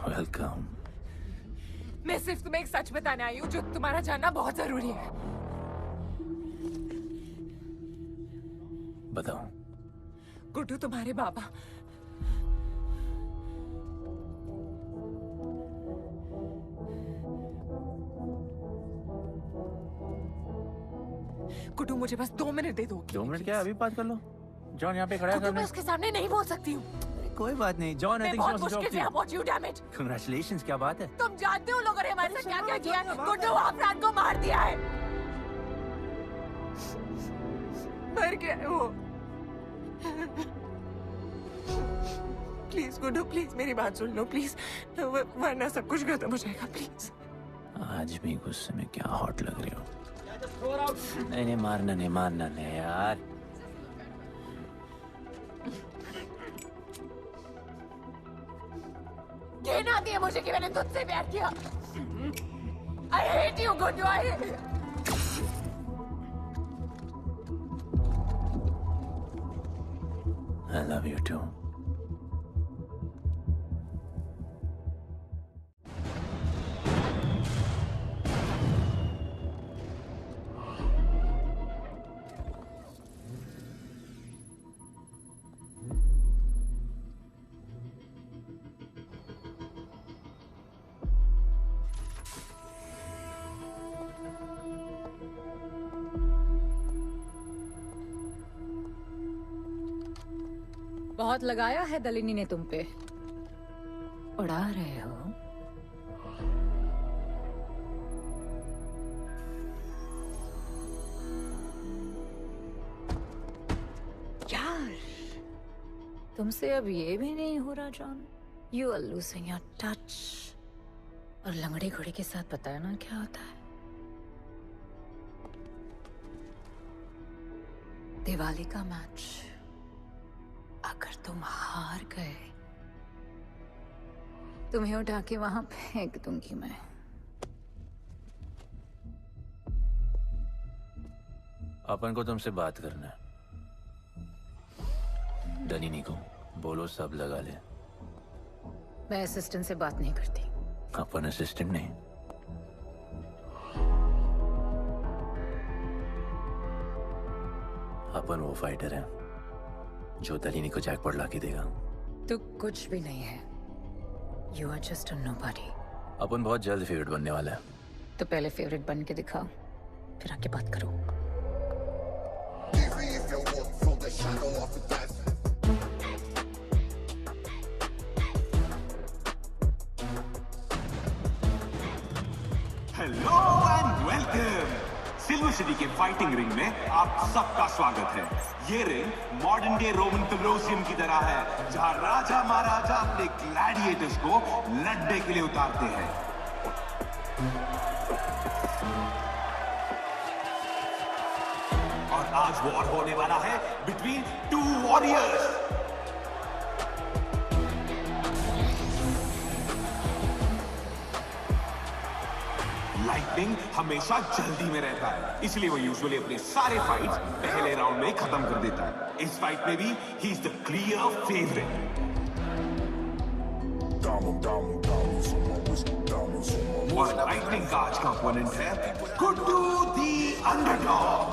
वेलकम। मैं सिर्फ तुम्हें एक सच बताने आई हूँ जो तुम्हारा जानना बहुत जरूरी है। बताओ। गुड्डू तुम्हारे बाबा गुड्डू, मुझे बस 2 मिनट दे दो। 2 मिनट क्या, अभी बात कर लो। जॉन यहाँ पे खड़ा है। गुड्डू, मैं उसके सामने नहीं बोल सकती हूँ। कोई बात नहीं जॉन आई मैं थिंक बहुत मुश्किल से यहाँ पहुंची हूँ, डैम इट। कांग्रेचुलेशंस, क्या बात है? तुम जानते हो लोगों ने हमारे साथ क्या क्या किया है? गुड्डू आफरान को मार दिया है। मर गया है वो। प्लीज गुड्डू, प्लीज मेरी बात सुन लो प्लीज, वरना सब कुछ खत्म हो जाएगा प्लीज। आज भी गुस्से में क्या हॉट लग रही हो। नहीं मारना नहीं यार। घिन आती है मुझे कि मैंने तुझसे प्यार किया। I hate you, Guddu, I love you too. बहुत लगाया है दलिनी ने तुम पे। उड़ा रहे हो? यार, तुमसे अब ये भी नहीं हो रहा John. You are losing your touch. और लंगड़े घोड़े के साथ पता है ना क्या होता है? दिवाली का मैच अगर तुम हार गए, तुम्हें उठा के वहां फेंक दूंगी मैं। अपन को तुमसे बात करना है। दलिनी को बोलो सब लगा ले। मैं असिस्टेंट से बात नहीं करती। अपन असिस्टेंट नहीं, अपन वो फाइटर है जो दलिनी को जैकपॉट लाके देगा। तू कुछ भी नहीं है। You are just a nobody. अपन बहुत जल्द फेवरेट बनने वाला है। तो पहले फेवरेट बन के दिखाओ, फिर आके बात करो। Hello and welcome. Silver city के फाइटिंग रिंग में आप सबका स्वागत है। ये ring modern day Roman Colosseum की तरह है, जहां राजा महाराजा अपने ग्लैडिएटर्स को लड़ने के लिए उतारते हैं। और आज वॉर होने वाला है बिटवीन टू वॉरियर्स। लाइटनिंग हमेशा जल्दी में रहता है, इसलिए वो यूजुअली अपने सारे फाइट्स पहले राउंड में खत्म कर देता है। इस फाइट में भी he is the clear favourite. और लाइटनिंग का आज का ओपोनेंट है Guddu the underdog.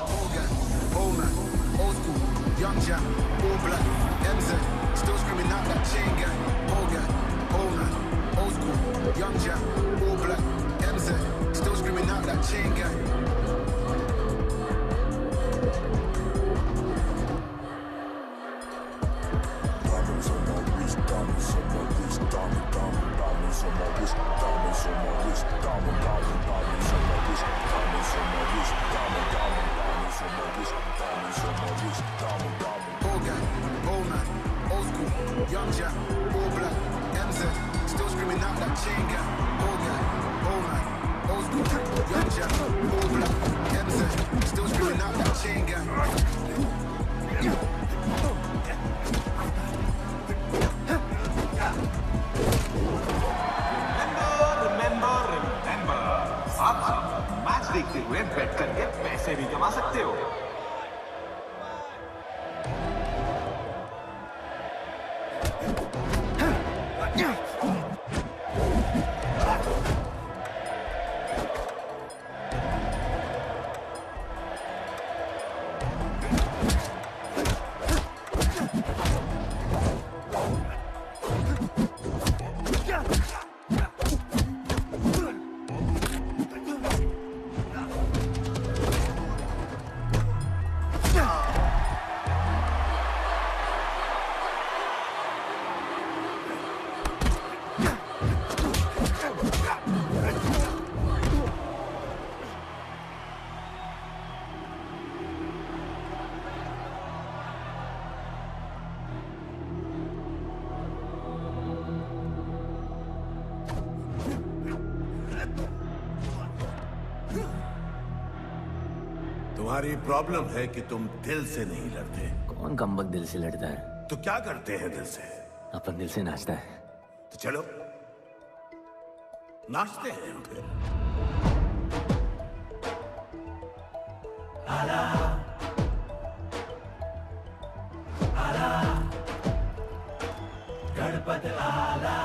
Young Jack, all black, MZ, still screaming out that chain gang. Old gang, old man, old school. Young Jack, all black, MZ, still screaming out that chain gang. Diamonds on my wrist, diamonds on my wrist, diamond, diamond, diamonds on my wrist, diamonds on my wrist, diamond, diamond, diamonds on my wrist, diamonds on my wrist, diamond, diamond, diamonds on my wrist, diamonds on my wrist, diamond, diamond. Old gang, old man, old school, young Jack, all black, MZ, still screaming out that chain gang. Old gang, old man, old school, young Jack, all black, MZ, still screaming out that chain gang. आप मैच देखते हुए बेट करके पैसे भी कमा सकते हो। तुम्हारी प्रॉब्लम है कि तुम दिल से नहीं लड़ते। कौन कमबख्त दिल से लड़ता है? तो क्या करते हैं दिल से? अपन दिल से नाचता है। तो चलो नाचते हैं हम फिर। गणपत आला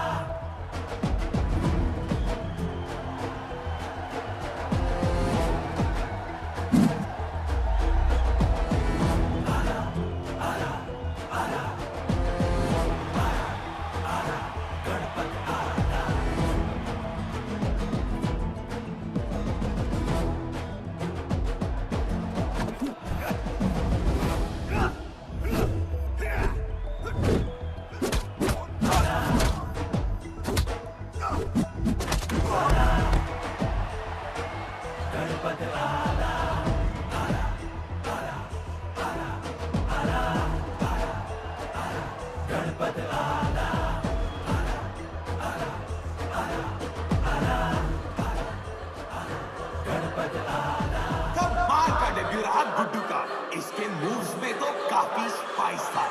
गुड्डू का। इसके मूव्स में तो काफी स्पाइस था।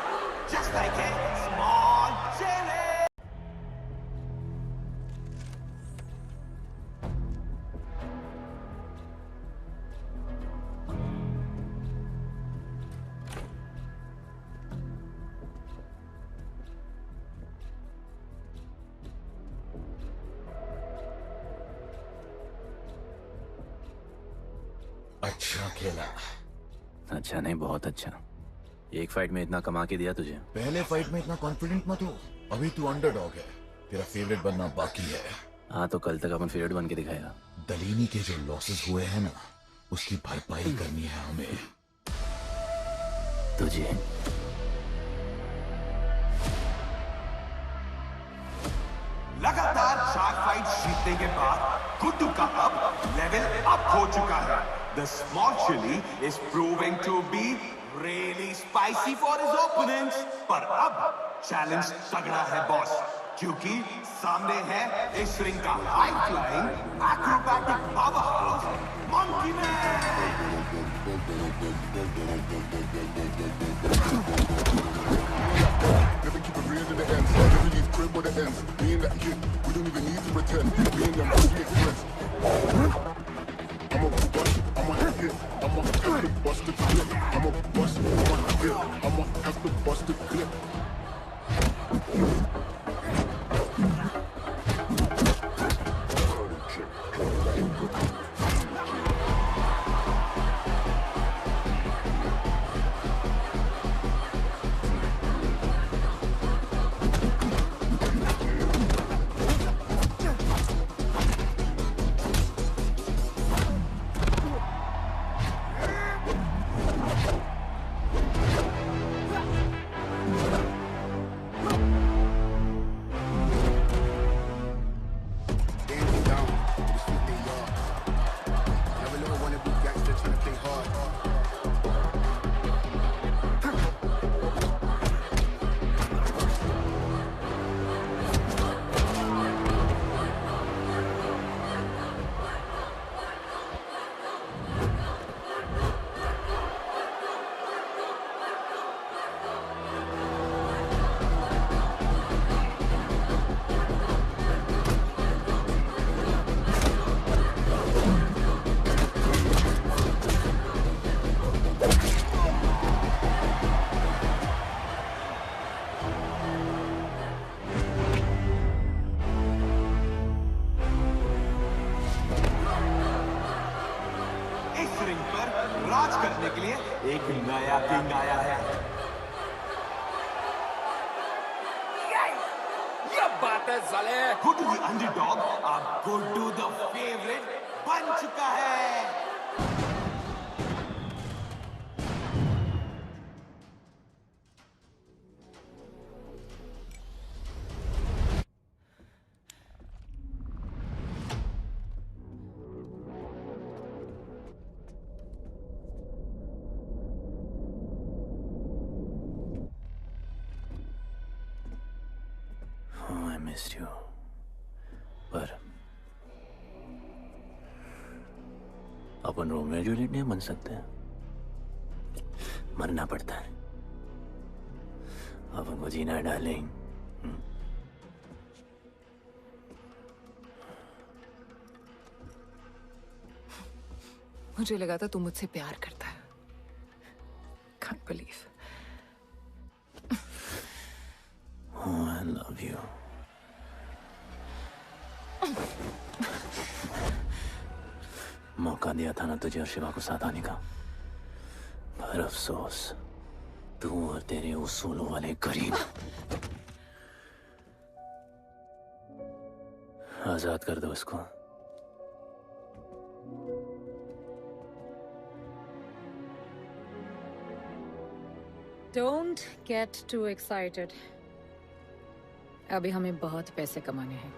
Just like a small chilli. अच्छा खेला। अच्छा नहीं, बहुत अच्छा। एक फाइट में इतना कमा के दिया तुझे। पहले फाइट में इतना कॉन्फिडेंट मत हो, अभी तू अंडरडॉग है, तेरा फेवरेट बनना बाकी है। हाँ तो कल तक अपन फेवरेट बन के दिखाएगा। दलीनी के जो लॉसेस हुए हैं ना, उसकी भरपाई करनी है हमें। तुझे लगातार 4 फाइट जीतने के बाद गुड्डू का अब लेवल अप हो चुका है। The small chili is proving to be really spicy for his opponents. पर अब चैलेंज तगड़ा है बॉस, क्योंकि सामने है इस रिंग का high flying acrobatic powerhouse monkey man. Never keep it real to the end. Never leave crib with the ends. Me and that kid, we don't even need to pretend. Me and them really friends. I'm a bust, I'm a hit, I'm a have to bust the clip. I'm a bust, I'm a hit, I'm a have to bust the clip. राज करने के लिए एक नया किंग आया है। ये बात है साले। गुड्डू द अंडरडॉग अब गुड्डू द फेवरेट बन चुका है। You. पर अपन रोमियो जूलियट नहीं बन सकते हैं। मरना पड़ता है। अब उनको जीना है डार्लिंग। मुझे लगा था तू मुझसे प्यार करता है। Can't believe. Oh, I love you. मौका दिया था ना तुझे और शिवा को साथ आने का, पर अफसोस तू और तेरे उसूलों वाले गरीब। आजाद कर दो इसको। Don't get too excited. अभी हमें बहुत पैसे कमाने हैं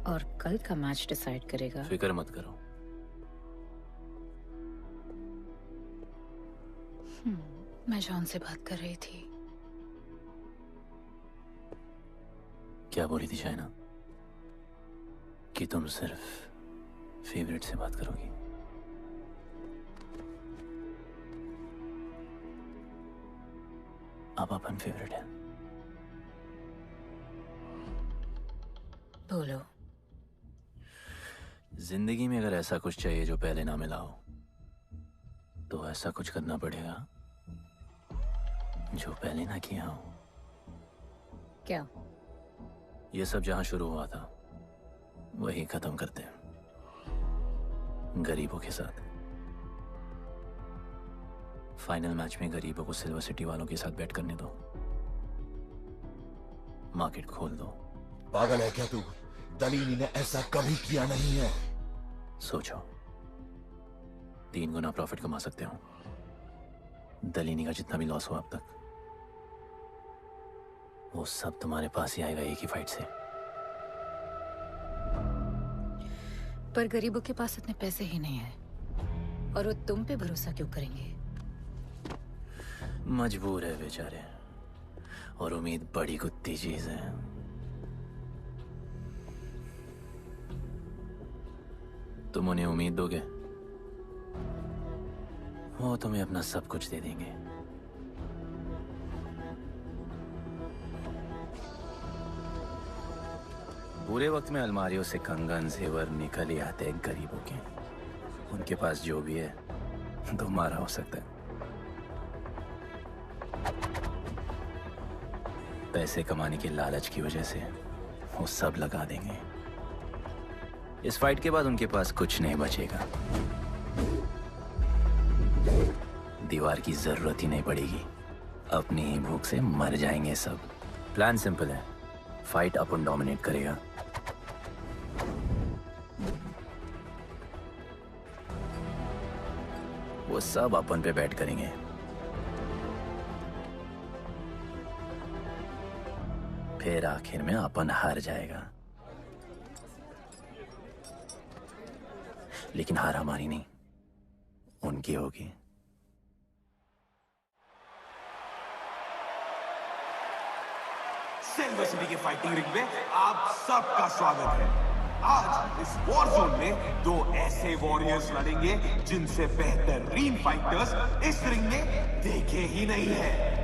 और कल का मैच डिसाइड करेगा। फिक्र मत करो। मैं जॉन से बात कर रही थी। क्या बोली थी शाइना? कि तुम सिर्फ फेवरेट से बात करोगी? अब अपन फेवरेट है। बोलो। जिंदगी में अगर ऐसा कुछ चाहिए जो पहले ना मिला हो, तो ऐसा कुछ करना पड़ेगा जो पहले ना किया हो। क्या? ये सब जहां शुरू हुआ था वही खत्म करते हैं, गरीबों के साथ। फाइनल मैच में गरीबों को सिल्वर सिटी वालों के साथ बैट करने दो, मार्केट खोल दो। पागल है क्या तू? दलीनी ने ऐसा कभी किया नहीं है। सोचो, 3 गुना प्रॉफिट कमा सकते हो। दलीनी का जितना भी लॉस हुआ अब तक, वो सब तुम्हारे पास ही आएगा एक ही फाइट से। पर गरीबों के पास इतने पैसे ही नहीं है, और वो तुम पे भरोसा क्यों करेंगे? मजबूर है बेचारे, और उम्मीद बड़ी कुत्ती चीज है। तुम उन्हें उम्मीद दोगे, वो तुम्हें अपना सब कुछ दे देंगे। बुरे वक्त में अलमारियों से कंगन जेवर निकल ही आते हैं गरीबों के। उनके पास जो भी है तुम्हारा हो सकता है। पैसे कमाने के लालच की वजह से वो सब लगा देंगे। इस फाइट के बाद उनके पास कुछ नहीं बचेगा। दीवार की जरूरत ही नहीं पड़ेगी, अपनी ही भूख से मर जाएंगे सब। प्लान सिंपल है, फाइट अपन डोमिनेट करेगा। वो सब अपन पे बैट करेंगे। फिर आखिर में अपन हार जाएगा, लेकिन हार हमारी नहीं, उनकी होगी। सिल्वर सिटी के फाइटिंग रिंग में आप सबका स्वागत है। आज इस वॉर जोन में 2 ऐसे वॉरियर्स लड़ेंगे जिनसे बेहतरीन फाइटर्स इस रिंग में देखे ही नहीं है।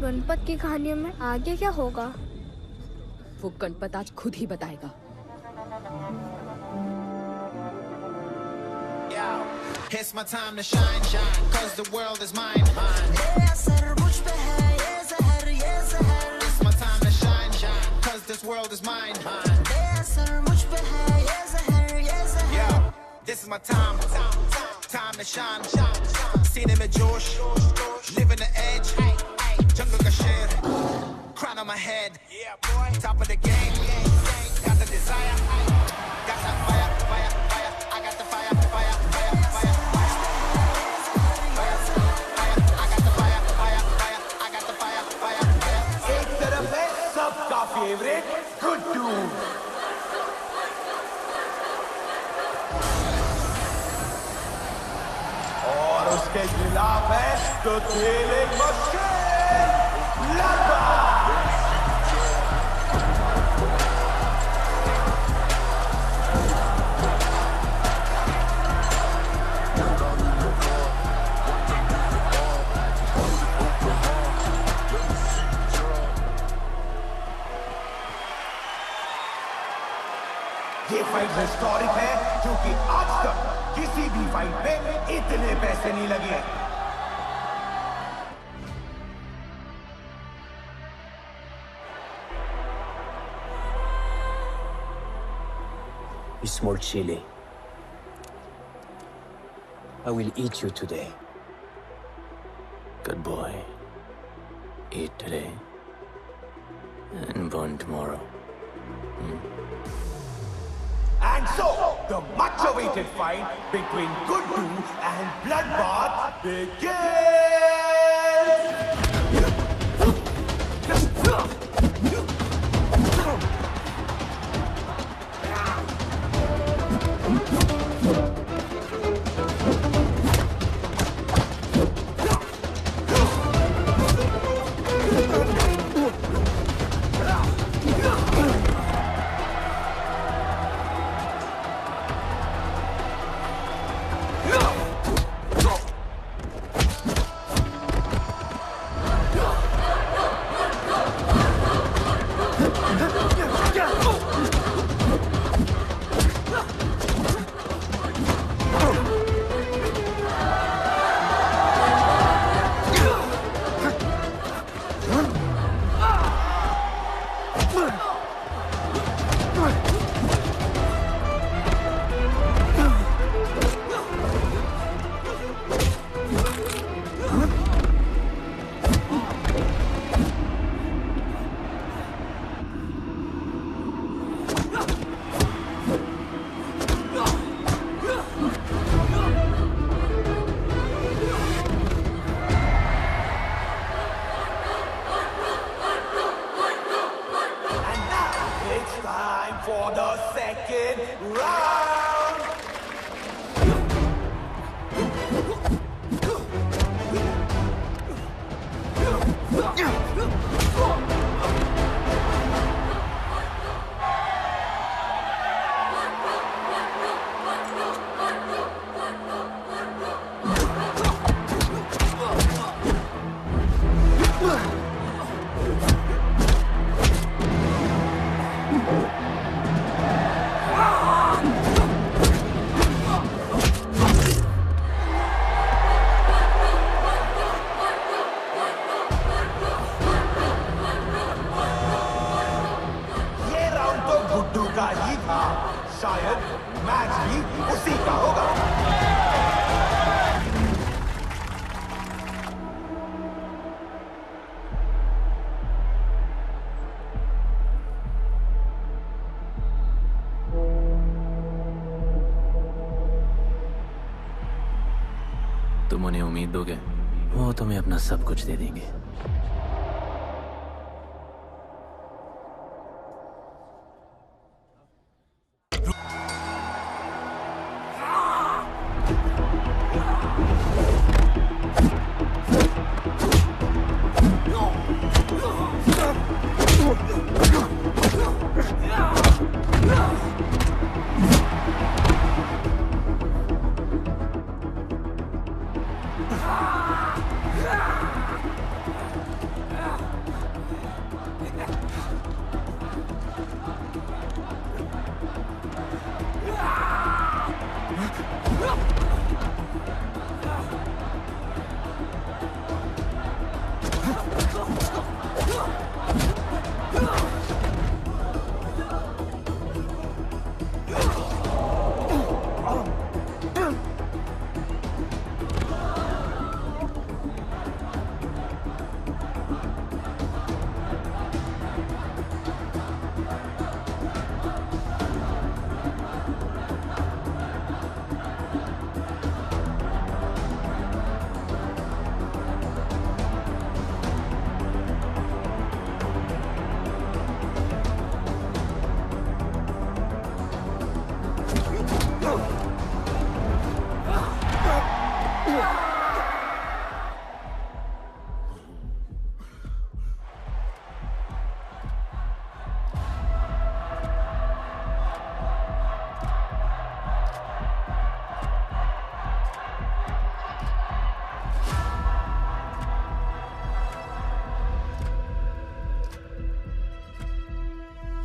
गणपत की कहानियों में आगे क्या होगा? वो गणपत आज खुद ही बताएगा। It's my time to shine, shine, 'cause the world is mine, mine. ये असर मुझ पे है, ये ज़हर, ये ज़हर. It's my time to shine, shine, 'cause this world is mine, mine. ये असर मुझ पे है, ये ज़हर, ये ज़हर. Yo, this is my time, time to shine, shine. सीने में जोश, living the edge. Jungle ka sher, crown on my head. Yeah, boy. Top of the game, got the desire, got that fire, fire, fire. I got the fire, fire, fire, fire, fire. I got the fire, और उसके खिलाफ है तो खेले मशीन लंबा। ये फाइट हिस्टोरिक है क्योंकि आज तक किसी भी फाइट पे इतने पैसे नहीं लगे। You small chili. I will eat you today. Good boy. Eat today and burn tomorrow. And so, the much-awaited fight between Guddu and Bloodbath begins! For the second round. शायद मैच भी उसी का होगा। तुम उन्हें उम्मीद दोगे, वो तुम्हें अपना सब कुछ दे देंगे।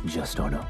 Just order.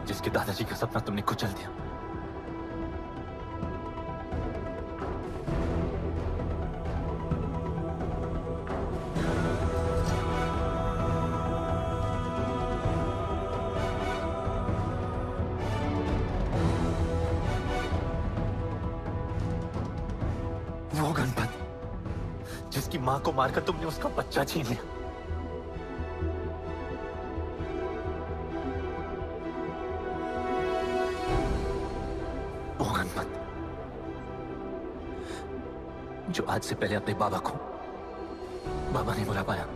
जिसके दादाजी का सपना तुमने कुचल दिया। वो गणपत जिसकी मां को मारकर तुमने उसका बच्चा छीन लिया। जो आज से पहले अपने बाबा को बाबा नहीं बुला पाया।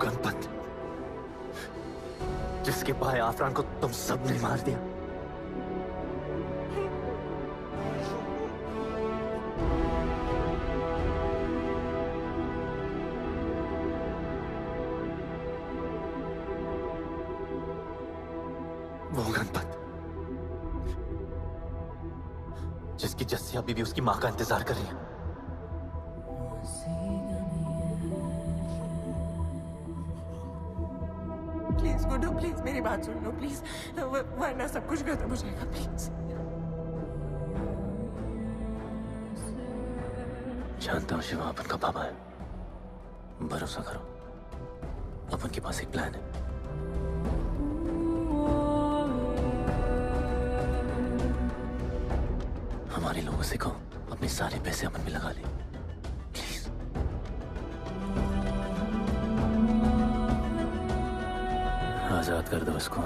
गणपत जिसके भाई आफरान को तुम सब ने मार दिया। वो गणपत जिसकी जस्सी अभी भी उसकी मां का इंतजार कर रही है। प्लीज गुड्डू, प्लीज मेरी बात सुन लो प्लीज, वरना सब कुछ खत्म हो जाएगा प्लीज। जानता हूँ शिवा अपन का पापा है, भरोसा करो, अपन के पास एक प्लान है। हमारे लोगों से कहो अपने सारे पैसे अपन में लगा ले प्लीज। आजाद कर दो इसको।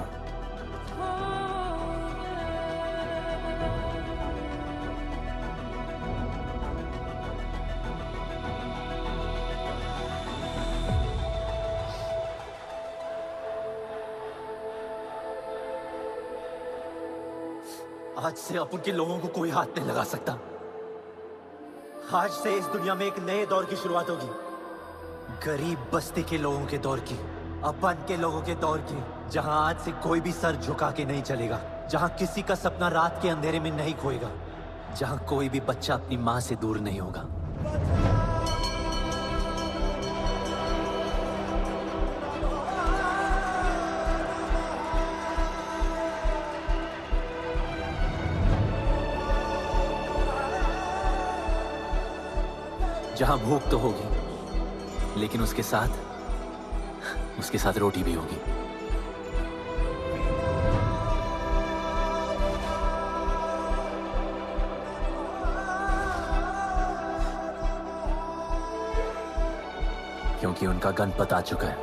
आज से अपन के लोगों को कोई हाथ नहीं लगा सकता। आज से इस दुनिया में एक नए दौर की शुरुआत होगी, गरीब बस्ती के लोगों के दौर की, अपन के लोगों के दौर की, जहां आज से कोई भी सर झुका के नहीं चलेगा, जहां किसी का सपना रात के अंधेरे में नहीं खोएगा, जहां कोई भी बच्चा अपनी मां से दूर नहीं होगा। जहां भूख तो होगी, लेकिन उसके साथ रोटी भी होगी। क्योंकि उनका गणपत आ चुका है।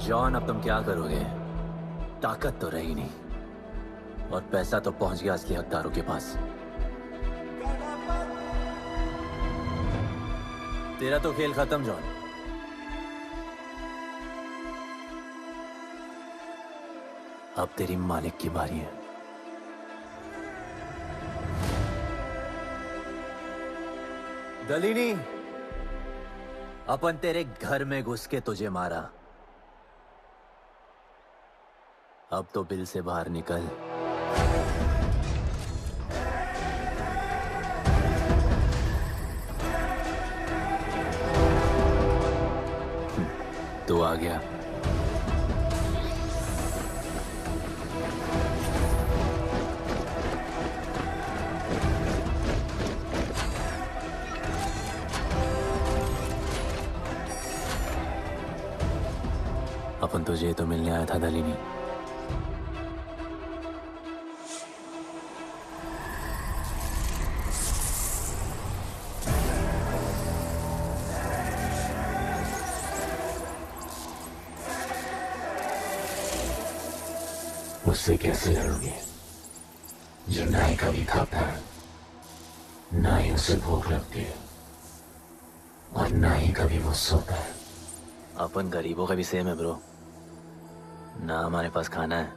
जॉन, अब तुम क्या करोगे? ताकत तो रही नहीं और पैसा तो पहुंच गया असली हकदारों के पास। तेरा तो खेल खत्म जॉन। अब तेरी मालिक की बारी है। दलीनी, अपन तेरे घर में घुस के तुझे मारा, अब तो बिल से बाहर निकल। तू आ गया। अपन तुझे तो मिलने आया था दलीनी। उससे कैसे लड़ोगे जो ना ही कभी खाता है, ना ही उसे भूख लगती है और ना ही कभी वो सोता है। अपन गरीबों का भी सेम है ब्रो, ना हमारे पास खाना है,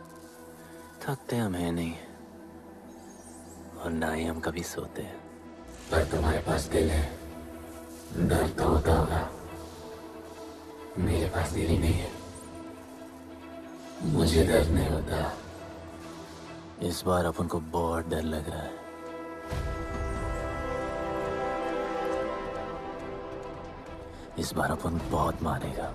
थकते हम है नहीं, और ना ही हम कभी सोते हैं। पर तुम्हारे पास दिल है, दर्द तो होता होगा। मेरे पास दिल ही नहीं है, मुझे दर्द नहीं होता। इस बार अपन को बहुत डर लग रहा है। इस बार अपन बहुत मारेगा।